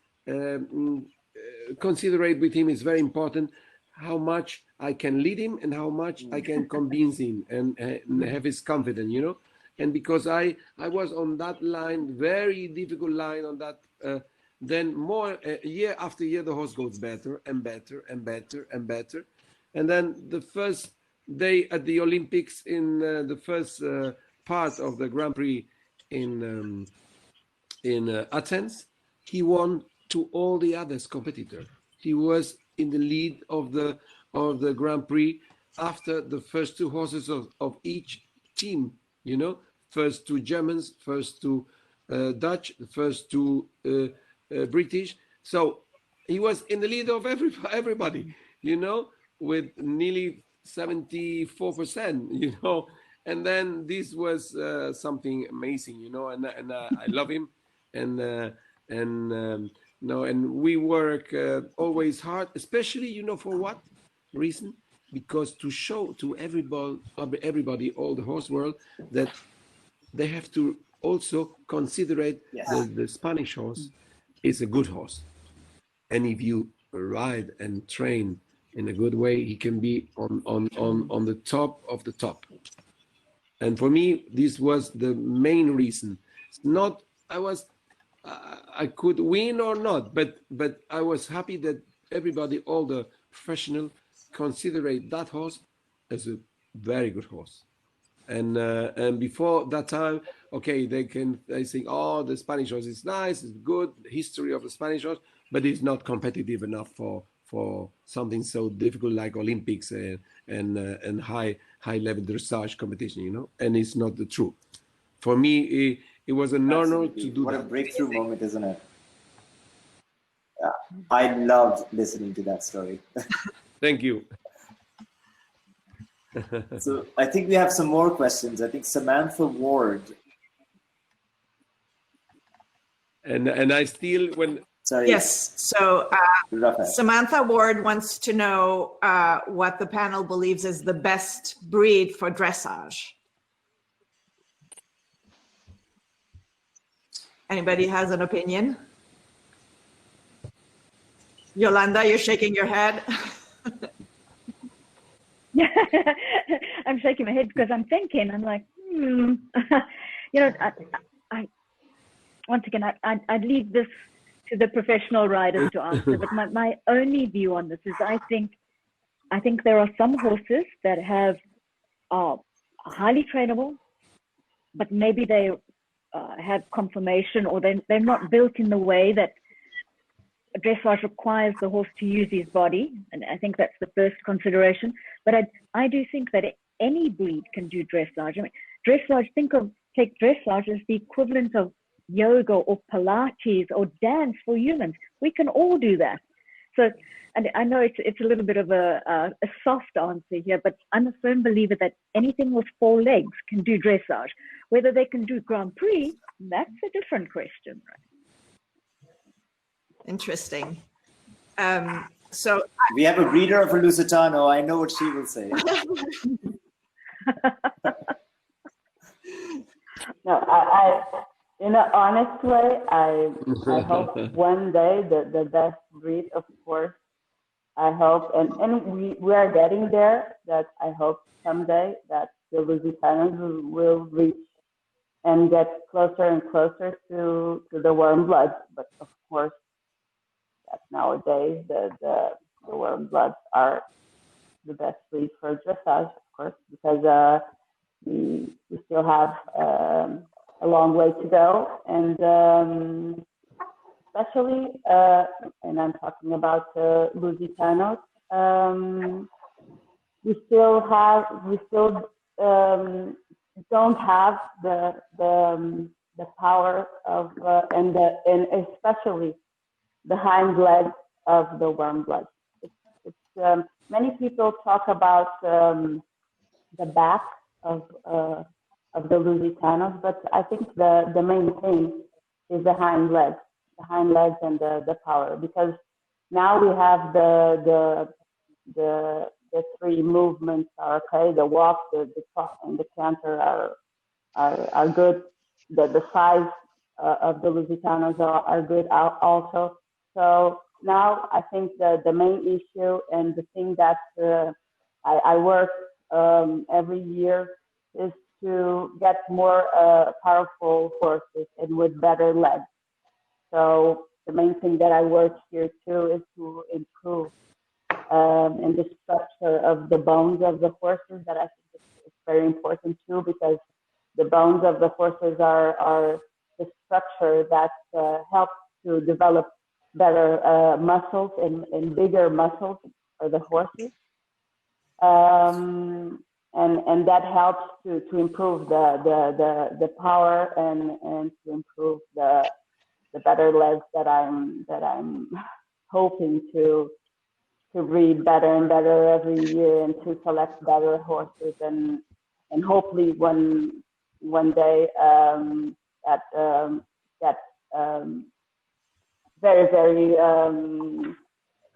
considerate with him. It's very important how much I can lead him and how much I can convince him and have his confidence, you know. And because I was on that line, very difficult line on that, then more year after year, the horse goes better and better and better and better. And then the first day at the Olympics, in the first part of the Grand Prix in Athens, he won to all the others competitors. He was in the lead of the Grand Prix after the first 2 horses of each team, you know, first 2 Germans, first 2 Dutch, the first 2 British. So he was in the lead of everybody, you know, with nearly 74%, you know. And then this was something amazing, you know, and I love him, and we work always hard, especially, you know, for what reason? Because to show to everybody, all the horse world, that they have to also consider the Spanish horse is a good horse, and if you ride and train in a good way, he can be on the top of the top. And for me, this was the main reason. It's not I could win or not, but I was happy that everybody, all the professional, consider that horse as a very good horse. And before that time, okay, they think, oh, the Spanish horse is nice, it's good, the history of the Spanish horse, but it's not competitive enough for something so difficult like Olympics and high level dressage competition, you know. And it's not the truth. For me, it was an honor to do what that. What a breakthrough moment, isn't it? Yeah. I loved listening to that story. Thank you. So I think we have some more questions. I think Samantha Ward. And I still, when... Sorry. Yes, so Samantha Ward wants to know what the panel believes is the best breed for dressage. Anybody has an opinion? Yolanda, you're shaking your head. I'm shaking my head because I'm thinking, I'm like, you know, I once again, I'd leave this to the professional riders to answer, but my only view on this is I think there are some horses that are highly trainable, but maybe they have conformation, or they're not built in the way that dressage requires the horse to use his body, and I think that's the first consideration. But I do think that any breed can do dressage. I mean, dressage, take dressage as the equivalent of yoga or Pilates or dance for humans. We can all do that. So, and I know it's a little bit of a soft answer here, but I'm a firm believer that anything with 4 legs can do dressage. Whether they can do Grand Prix, that's a different question, right? Interesting. So we have a breeder of a Lusitano. I know what she will say. No, I in an honest way, I hope one day the best breed, of course, I hope, and we are getting there, that I hope someday that the Lusitanos will reach and get closer and closer to the warm bloods. But of course, that nowadays the warm bloods are the best breed for dressage, of course, because we still have a long way to go, and especially, and I'm talking about Lusitanos, we still don't have the power of and especially the hind legs of the warm blood. It's many people talk about the back of the Lusitanos, but I think the main thing is the hind legs and the power, because now we have the 3 movements are okay. The walk, the trot, and the canter are good. The size of the Lusitanos are good also. So now I think the main issue and the thing that I work every year is to get more powerful horses and with better legs. So the main thing that I work here too is to improve in the structure of the bones of the horses. That I think is very important too, because the bones of the horses are the structure that helps to develop better muscles and bigger muscles for the horses. And that helps to improve the power and to improve the better legs that I'm hoping to breed better and better every year, and to select better horses, and hopefully one day that very, very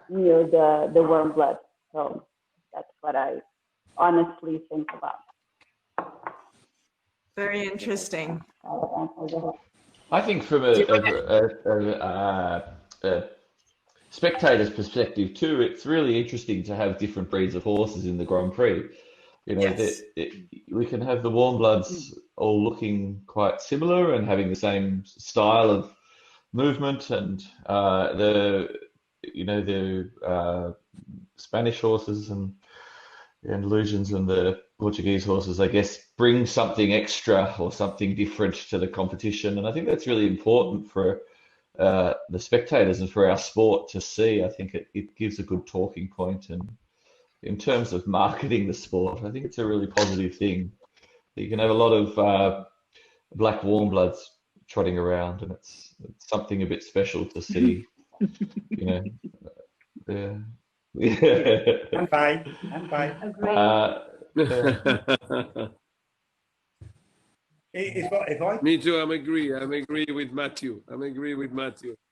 near the warm blood. So that's what I honestly think about. Very interesting. I think from a spectator's perspective too, it's really interesting to have different breeds of horses in the Grand Prix. You know, Yes. we can have the warm bloods all looking quite similar and having the same style of movement, and the Spanish horses and the Andalusians and the Portuguese horses, I guess, bring something extra or something different to the competition. And I think that's really important for the spectators and for our sport to see. I think it gives a good talking point. And in terms of marketing the sport, I think it's a really positive thing. You can have a lot of black warm bloods trotting around, and it's something a bit special to see you know, yeah. And bye. And bye. If I Me too. I'm agree with Matthew.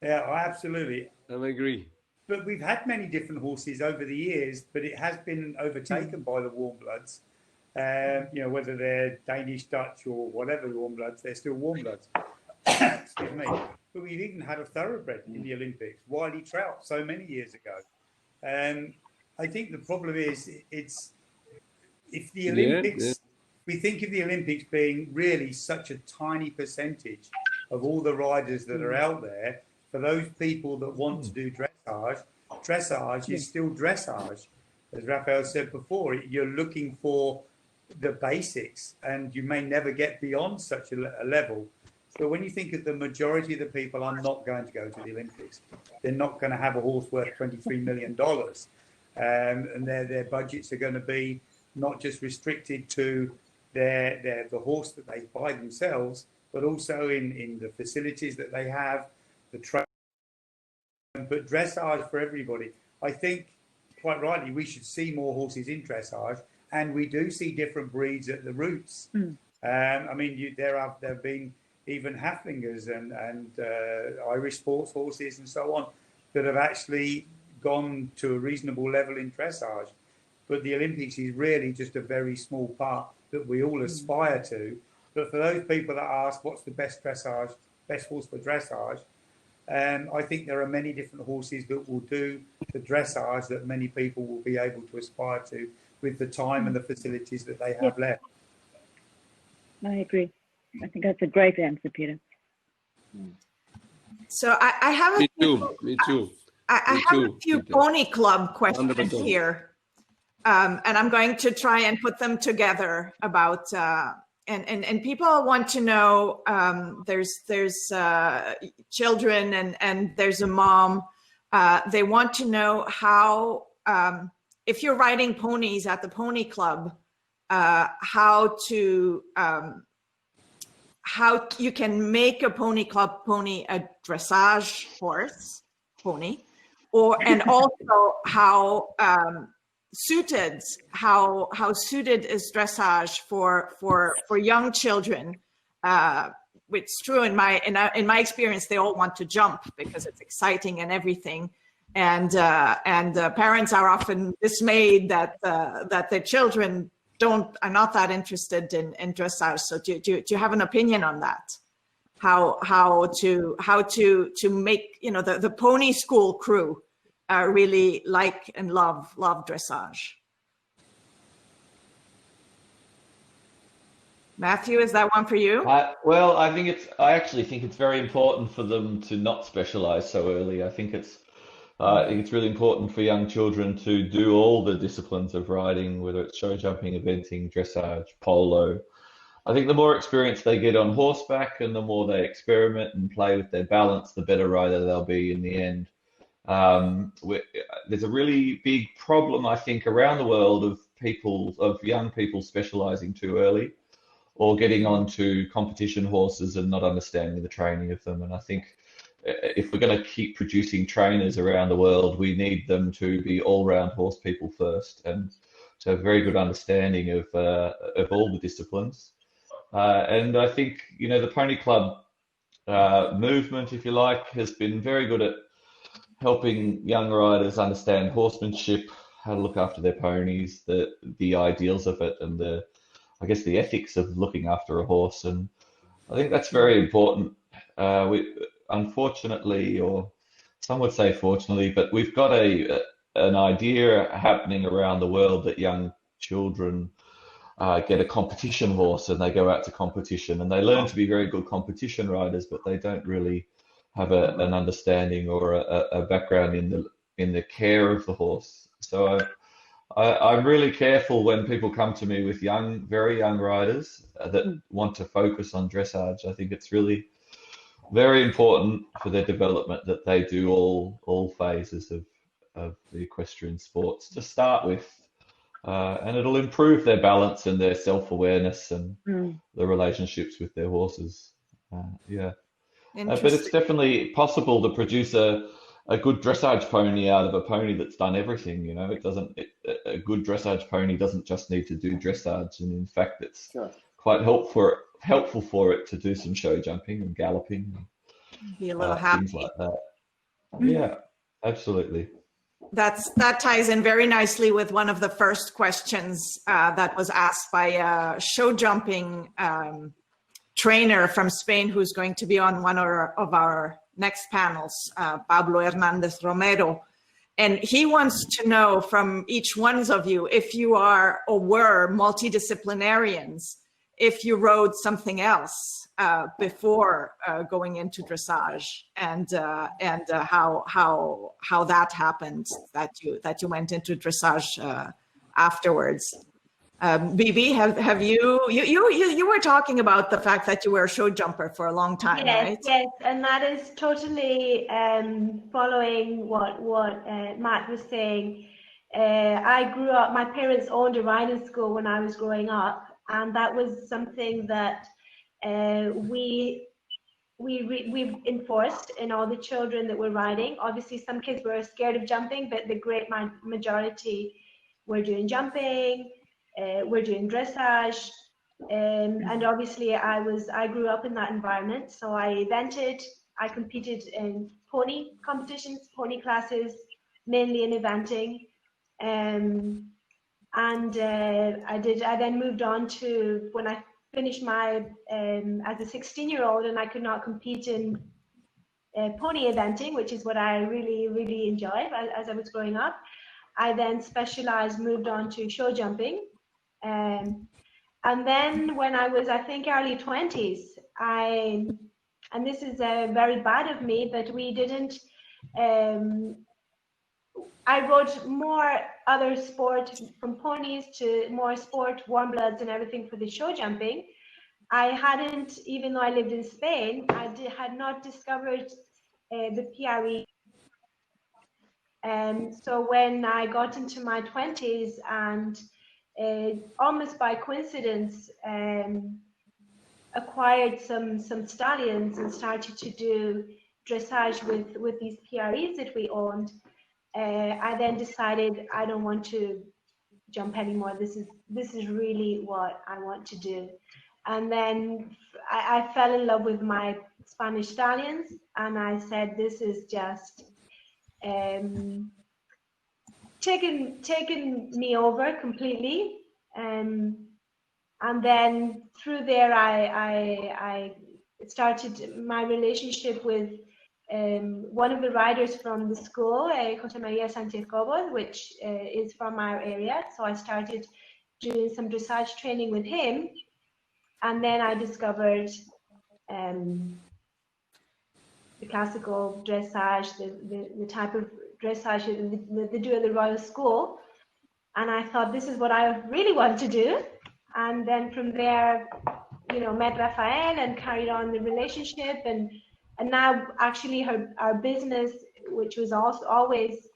Yeah, absolutely. I'm agree. But we've had many different horses over the years, but it has been overtaken by the warm bloods. You know, whether they're Danish, Dutch, or whatever warm bloods, they're still warm bloods. Excuse me. But we've even had a thoroughbred in the Olympics, Wiley Trout, so many years ago. I think the problem is, it's if the Olympics, we think of the Olympics being really such a tiny percentage of all the riders that are out there. For those people that want to do dressage, dressage is still dressage. As Rafael said before, you're looking for the basics, and you may never get beyond such a level. So when you think of the majority of the people are not going to go to the Olympics, they're not going to have a horse worth $23 million. And their budgets are going to be not just restricted to the horse that they buy themselves, but also in the facilities that they have, the train, but dressage for everybody. I think, quite rightly, we should see more horses in dressage, and we do see different breeds at the roots. I mean, there have been even Haflingers and Irish sports horses and so on that have actually gone to a reasonable level in dressage. But the Olympics is really just a very small part that we all aspire to. But for those people that ask what's the best dressage, best horse for dressage, I think there are many different horses that will do the dressage that many people will be able to aspire to with the time and the facilities that they have left. I agree. I think that's a great answer, Peter. So I have Me too. I have a few Pony Club questions here, and I'm going to try and put them together about. And people want to know. There's children and there's a mom. They want to know how, if you're riding ponies at the Pony Club, how you can make a Pony Club pony a dressage horse pony, and also how suited is dressage for young children. It's true in my experience, they all want to jump because it's exciting and everything, and parents are often dismayed that their children are not that interested in dressage. So do you have an opinion on that? How to make the pony school crew really like and love dressage? Matthew, is that one for you? Well, I actually think it's very important for them to not specialize so early. I think it's really important for young children to do all the disciplines of riding, whether it's show jumping, eventing, dressage, polo. I think the more experience they get on horseback and the more they experiment and play with their balance, the better rider they'll be in the end. There's a really big problem, I think, around the world of young people specializing too early, or getting onto competition horses and not understanding the training of them. And I think if we're going to keep producing trainers around the world, we need them to be all-round horse people first, and to have a very good understanding of all the disciplines. And I think, the Pony Club movement, if you like, has been very good at helping young riders understand horsemanship, how to look after their ponies, the ideals of it, and the ethics of looking after a horse. And I think that's very important. Unfortunately, or some would say fortunately, but we've got an idea happening around the world that young children get a competition horse and they go out to competition and they learn to be very good competition riders, but they don't really have an understanding or a background in the care of the horse. So I'm really careful when people come to me with very young riders that want to focus on dressage. I think it's really very important for their development that they do all phases of the equestrian sports to start with, and it'll improve their balance and their self-awareness and the relationships with their horses. But it's definitely possible to produce a a good dressage pony out of a pony that's done everything. You know, a good dressage pony doesn't just need to do dressage, and in fact, it's quite helpful for it to do some show jumping and galloping, Be a little happy. things like that. Yeah, absolutely. That ties in very nicely with one of the first questions that was asked by a show jumping trainer from Spain, who's going to be on one of our next panels, Pablo Hernandez Romero. And he wants to know from each one of you, if you are or were multidisciplinarians, if you rode something else before going into dressage, and how that happened, that you went into dressage afterwards. Vivi, have you were talking about the fact that you were a show jumper for a long time, right? Yes, and that is totally following what Matt was saying. I grew up, my parents owned a riding school when I was growing up, and that was something that we enforced in all the children that were riding. Obviously, some kids were scared of jumping, but the great majority were doing jumping. We're doing dressage, and obviously I grew up in that environment. So I competed in pony competitions, pony classes, mainly in eventing, and I then moved on to, when I finished my as a 16-year-old, and I could not compete in pony eventing, which is what I really enjoyed as I was growing up. I then moved on to show jumping. And then when I was, I think, early 20s, and this is very bad of me, but we didn't, I rode more other sport, from ponies to more sport, warm bloods and everything for the show jumping. I hadn't, even though I lived in Spain, had not discovered the PRE. And so when I got into my 20s and almost by coincidence, acquired some stallions and started to do dressage with these PREs that we owned. I then decided I don't want to jump anymore. This is really what I want to do. And then I fell in love with my Spanish stallions, and I said, this is just taken me over completely, and then through there I started my relationship with one of the riders from the school, Jose Maria Sanchez Cobos, which is from our area. So I started doing some dressage training with him, and then I discovered the classical dressage, the type of dressage they do at the Royal School, and I thought, this is what I really want to do. And then from there, met Rafael and carried on the relationship, and now actually our business, which was also always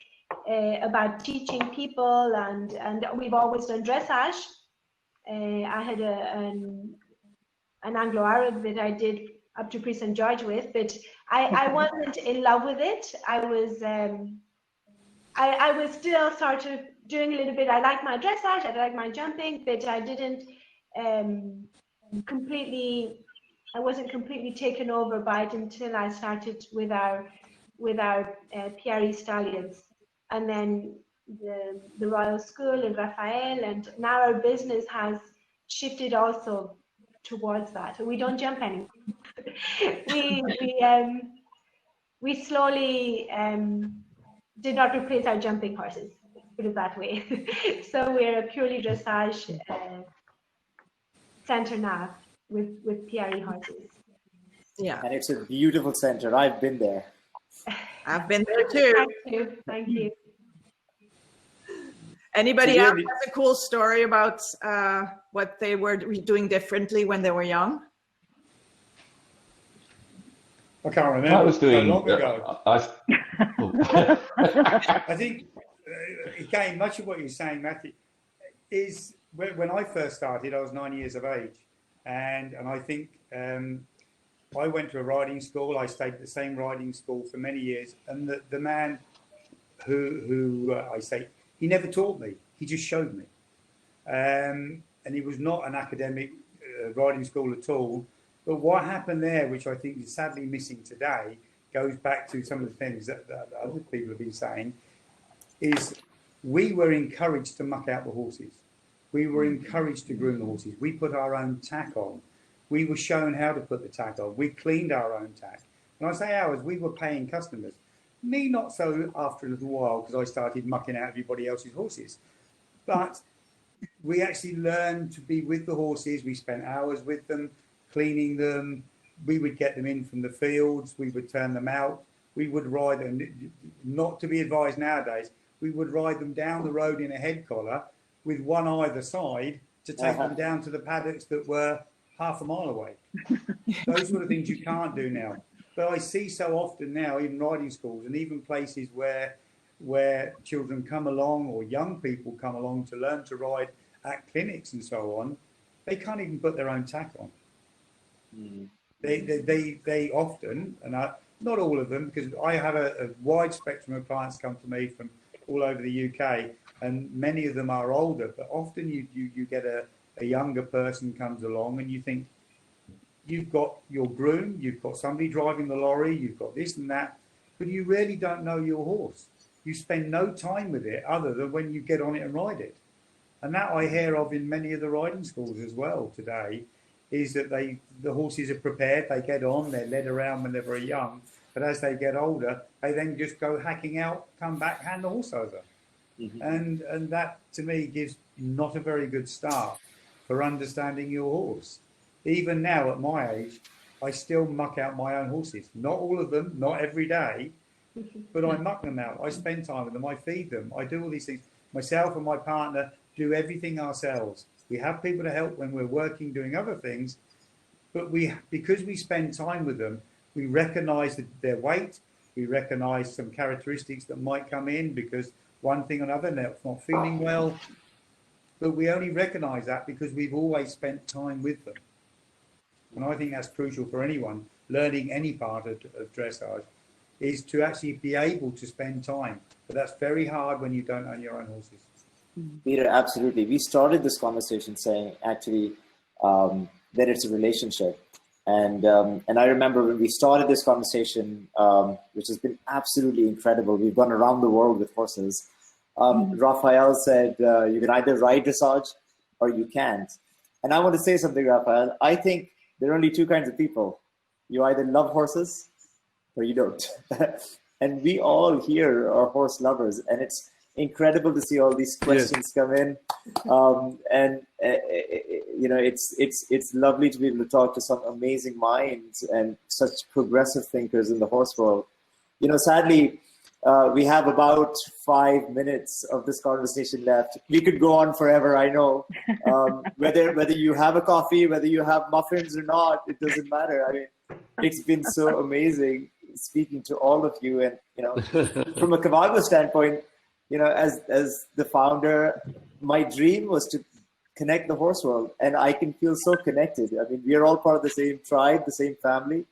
about teaching people, and we've always done dressage. I had an Anglo-Arab that I did up to Prince St. George with, but I wasn't in love with it. I was still sort of doing a little bit. I like my dressage, I like my jumping, but I didn't I wasn't completely taken over by it until I started with our PRE stallions, and then the Royal School and Rafael, and now our business has shifted also towards that. We don't jump anymore. we slowly did not replace our jumping horses, put it that way. So we're a purely dressage center now with PRE horses. Yeah, and it's a beautiful center. I've been there. I've been there too. Thank you. Anybody else has a cool story about what they were doing differently when they were young? I can't remember. I was doing. Long ago. I think again, much of what you're saying, Matthew, is when I first started. I was 9 years of age, and I think I went to a riding school. I stayed at the same riding school for many years, and the man who he never taught me. He just showed me, and he was not an academic riding school at all. But what happened there, which I think is sadly missing today, goes back to some of the things that other people have been saying, is we were encouraged to muck out the horses. We were encouraged to groom the horses. We put our own tack on. We were shown how to put the tack on. We cleaned our own tack. When I say ours, we were paying customers. Me, not so after a little while, because I started mucking out everybody else's horses. But we actually learned to be with the horses. We spent hours with them, cleaning them. We would get them in from the fields. We would turn them out. We would ride them, not to be advised nowadays, we would ride them down the road in a head collar with one either side to take them down to the paddocks that were half a mile away. Those sort of things you can't do now. But I see so often now, even riding schools and even places where children come along or young people come along to learn to ride at clinics and so on, they can't even put their own tack on. They often, and not all of them, because I have a wide spectrum of clients come to me from all over the UK, and many of them are older, but often you get a younger person comes along and you think, you've got your groom, you've got somebody driving the lorry, you've got this and that, but you really don't know your horse. You spend no time with it other than when you get on it and ride it. And that I hear of in many of the riding schools as well today, is that the horses are prepared, they get on, they're led around when they're very young, but as they get older, they then just go hacking out, come back, hand the horse over. And that to me gives not a very good start for understanding your horse. Even now at my age, I still muck out my own horses. Not all of them, not every day, but I muck them out. I spend time with them, I feed them, I do all these things. Myself and my partner do everything ourselves. We have people to help when we're working, doing other things, but because we spend time with them, we recognise their weight, we recognise some characteristics that might come in because one thing or another, they're not feeling well, but we only recognise that because we've always spent time with them. And I think that's crucial for anyone learning any part of dressage, is to actually be able to spend time. But that's very hard when you don't own your own horses. Peter, absolutely. We started this conversation saying actually that it's a relationship. And I remember when we started this conversation, which has been absolutely incredible. We've gone around the world with horses. Rafael said, you can either ride dressage or you can't. And I want to say something, Rafael. I think there are only two kinds of people. You either love horses or you don't. And we all here are horse lovers. And it's incredible to see all these questions come in. You know, it's lovely to be able to talk to some amazing minds and such progressive thinkers in the horse world. You know, sadly, we have about 5 minutes of this conversation left. We could go on forever, I know. Whether you have a coffee, whether you have muffins or not, it doesn't matter. I mean, it's been so amazing speaking to all of you. And, you know, from a Cavago standpoint, you know, as the founder, my dream was to connect the horse world, and I can feel so connected. I mean, we are all part of the same tribe, the same family.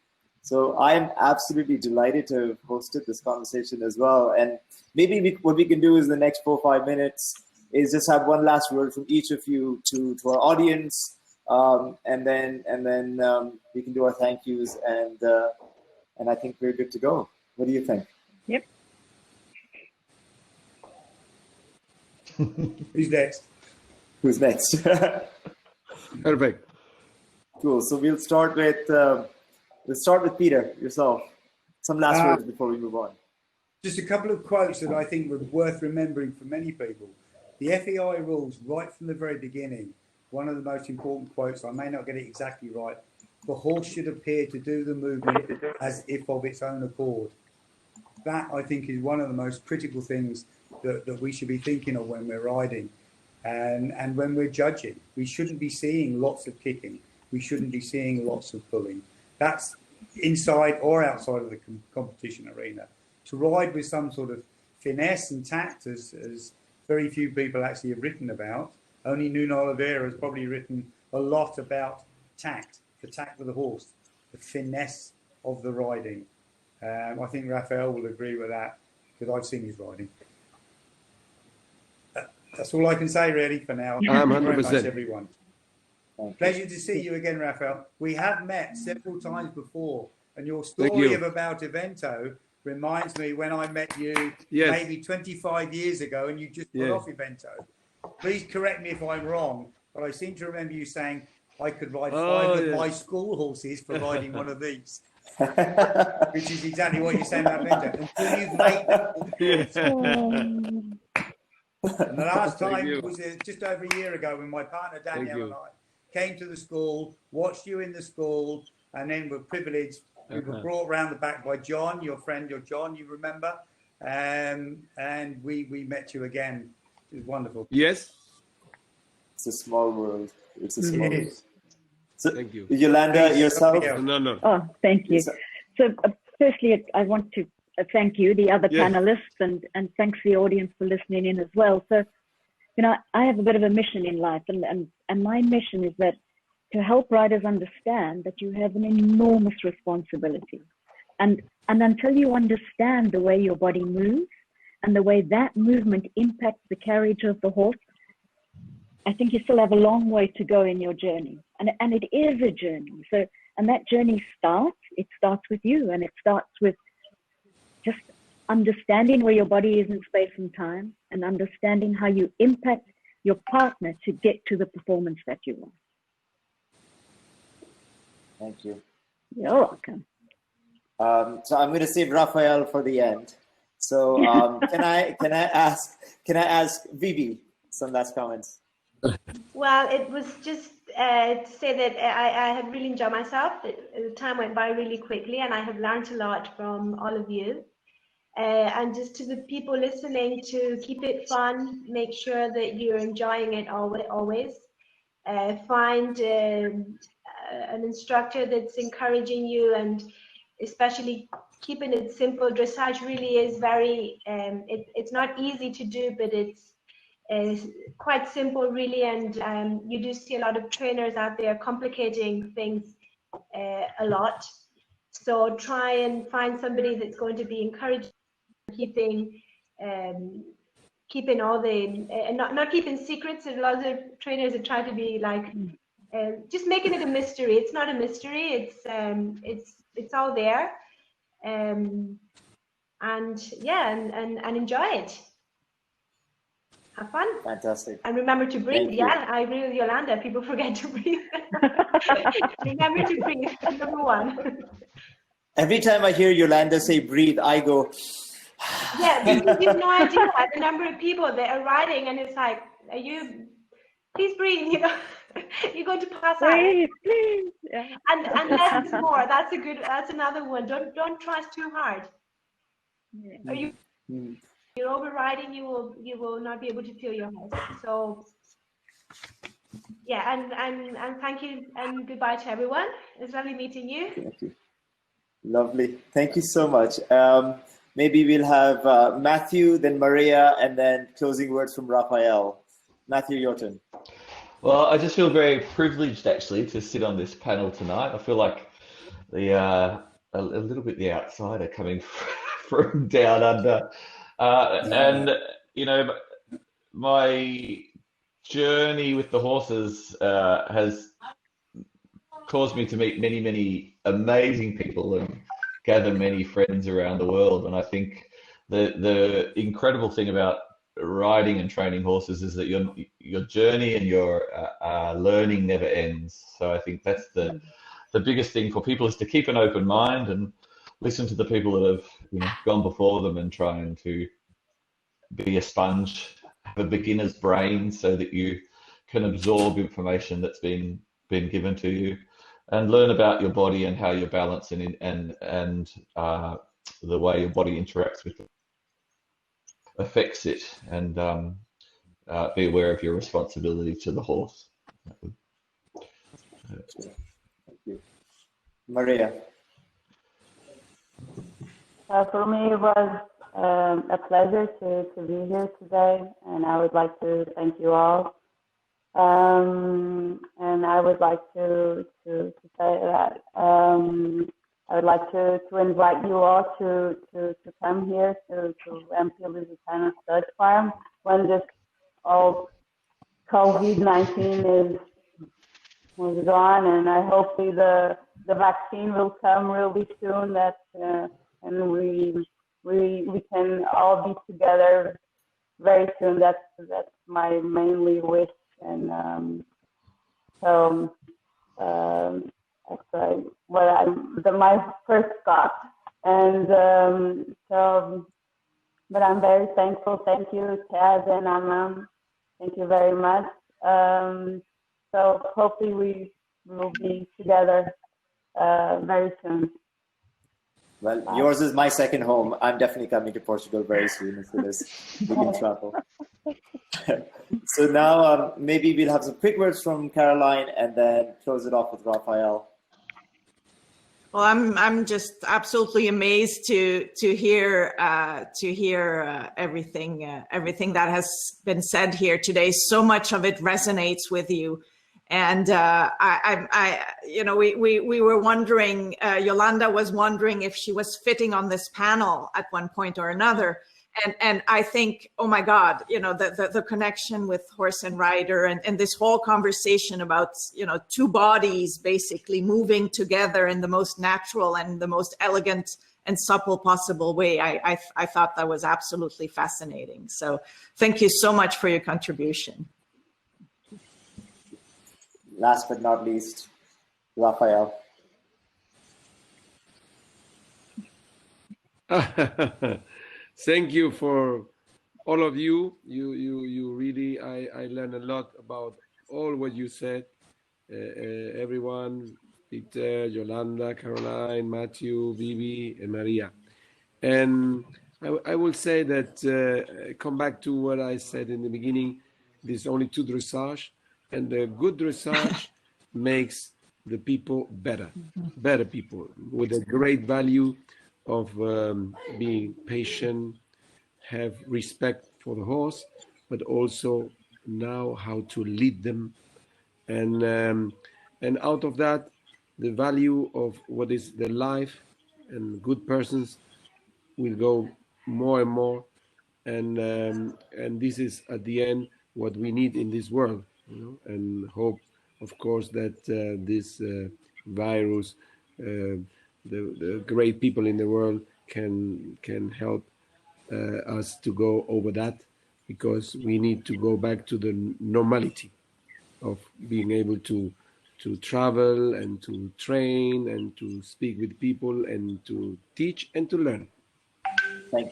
So I am absolutely delighted to have hosted this conversation as well. And maybe what we can do is the next 4 or 5 minutes is just have one last word from each of you to our audience, and then we can do our thank yous, and I think we're good to go. What do you think? Yep. Who's next? Who's next? Perfect. Cool. So we'll start with Peter, yourself. Some last words before we move on. Just a couple of quotes that I think were worth remembering for many people. The FEI rules, right from the very beginning, one of the most important quotes, I may not get it exactly right, the horse should appear to do the movement as if of its own accord. That, I think, is one of the most critical things that we should be thinking of when we're riding. And when we're judging, we shouldn't be seeing lots of kicking. We shouldn't be seeing lots of pulling. That's inside or outside of the competition arena. To ride with some sort of finesse and tact, as very few people actually have written about. Only Nuno Oliveira has probably written a lot about tact, the tact of the horse. the finesse of the riding. I think Rafael will agree with that because I've seen his riding. That's all I can say really for now. I'm Thank you very much, 100%. everyone. Pleasure to see you again, Rafael. We have met several times before, and your story about Evento reminds me when I met you maybe 25 years ago, and you just got off Evento. Please correct me if I'm wrong, but I seem to remember you saying I could ride 5 of my school horses for riding one of these. Which is exactly what you're saying about Evento. Until you've made that. And the last time was just over a year ago when my partner Danielle and I came to the school, watched you in the school, and then were privileged. We were brought round the back by John, your friend, John, you remember, and we met you again. It was wonderful. Yes. It's a small world. It's a small world. So, thank you. Yolanda, yourself? No. Oh, thank you. So firstly, I want to thank you, the other panelists, and thanks the audience for listening in as well. So, you know, I have a bit of a mission in life, and my mission is that to help riders understand that you have an enormous responsibility. And until you understand the way your body moves and the way that movement impacts the carriage of the horse, I think you still have a long way to go in your journey. And it is a journey. So, and that journey starts with you, and it starts with just understanding where your body is in space and time, and understanding how you impact your partner to get to the performance that you want. Thank you. You're welcome. So I'm going to save Rafael for the end. So can I ask Vivi some last comments? Well, it was just to say that I have really enjoyed myself. The time went by really quickly, and I have learned a lot from all of you. And just to the people listening, to keep it fun, make sure that you're enjoying it always. Find an instructor that's encouraging you, and especially keeping it simple. Dressage really is very, it's not easy to do, but it's quite simple really, and you do see a lot of trainers out there complicating things a lot. So try and find somebody that's going to be encouraging, keeping all the not keeping secrets. And a lot of trainers are trying to be like just making it a mystery. It's not a mystery. It's all there, and enjoy it. Have fun. Fantastic. And remember to breathe. I agree with Yolanda. People forget to breathe. Remember to breathe. Number one. Every time I hear Yolanda say breathe, I go. Yeah, because you have no idea the number of people that are riding, and it's like, please breathe, you know, you're going to pass out. Please. Yeah. And less is more. That's another one. Don't trust too hard. Yeah. You're overriding, you will not be able to feel your horse. So yeah, and thank you and goodbye to everyone. It's lovely meeting you. Thank you. Lovely. Thank you so much. Maybe we'll have Matthew, then Maria, and then closing words from Rafael. Matthew, your turn. Well, I just feel very privileged actually to sit on this panel tonight. I feel like a little bit the outsider coming from down under. And, you know, my journey with the horses has caused me to meet many, many amazing people and gather many friends around the world. And I think the incredible thing about riding and training horses is that your journey and your learning never ends. So I think that's the biggest thing for people, is to keep an open mind and listen to the people that have gone before them, and trying to be a sponge, have a beginner's brain, so that you can absorb information that's been given to you, and learn about your body and how you're balancing and the way your body interacts with it, affects it, and be aware of your responsibility to the horse. Thank you. Maria. For me, it was a pleasure to be here today, and I would like to thank you all And I would like to say that I would like to invite you all to come here to MP Lusitano Stud Farm when this all COVID-19 was gone, and I hopefully the vaccine will come really soon. And we can all be together very soon. That's my mainly wish, and that's my first thought. And but I'm very thankful. Thank you, Taz and Amam. Thank you very much. So hopefully we will be together very soon. Well, yours is my second home. I'm definitely coming to Portugal very soon as soon as we can travel. So now maybe we'll have some quick words from Caroline and then close it off with Rafael. Well, I'm just absolutely amazed to hear everything that has been said here today. So much of it resonates with you. And we were wondering, Yolanda was wondering if she was fitting on this panel at one point or another. And I think, oh my God, the connection with horse and rider and this whole conversation about, two bodies basically moving together in the most natural and the most elegant and supple possible way. I thought that was absolutely fascinating. So thank you so much for your contribution. Last but not least, Rafael. Thank you for all of you. You really, I learned a lot about all what you said. Everyone, Peter, Yolanda, Caroline, Matthew, Vivi, and Maria. And I will say that, come back to what I said in the beginning, there's only 2 dressage, and the good dressage makes the people better people with a great value of being patient, have respect for the horse, but also know how to lead them. And out of that, the value of what is the life and good persons will go more and more. And this is at the end what we need in this world, and hope, of course, that this virus, the great people in the world can help us to go over that, because we need to go back to the normality of being able to travel and to train and to speak with people and to teach and to learn.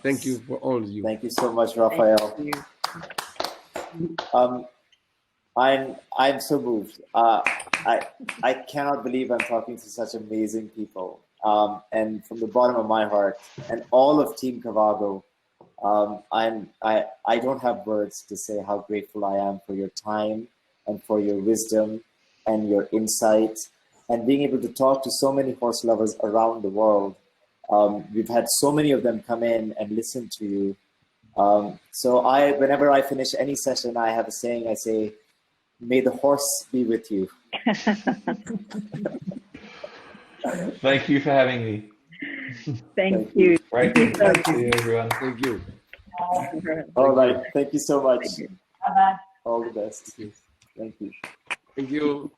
Thank you for all of you. Thank you so much, Rafael. I'm so moved. I cannot believe I'm talking to such amazing people. And from the bottom of my heart, and all of Team Cavago, I don't have words to say how grateful I am for your time and for your wisdom and your insight and being able to talk to so many horse lovers around the world. We've had so many of them come in and listen to you. So whenever I finish any session, I have a saying. I say, "May the horse be with you." Thank you for having me. Thank you. Great to see you, everyone. Thank you. All right. Thank you so much. Bye-bye. All the best. Thank you. Thank you.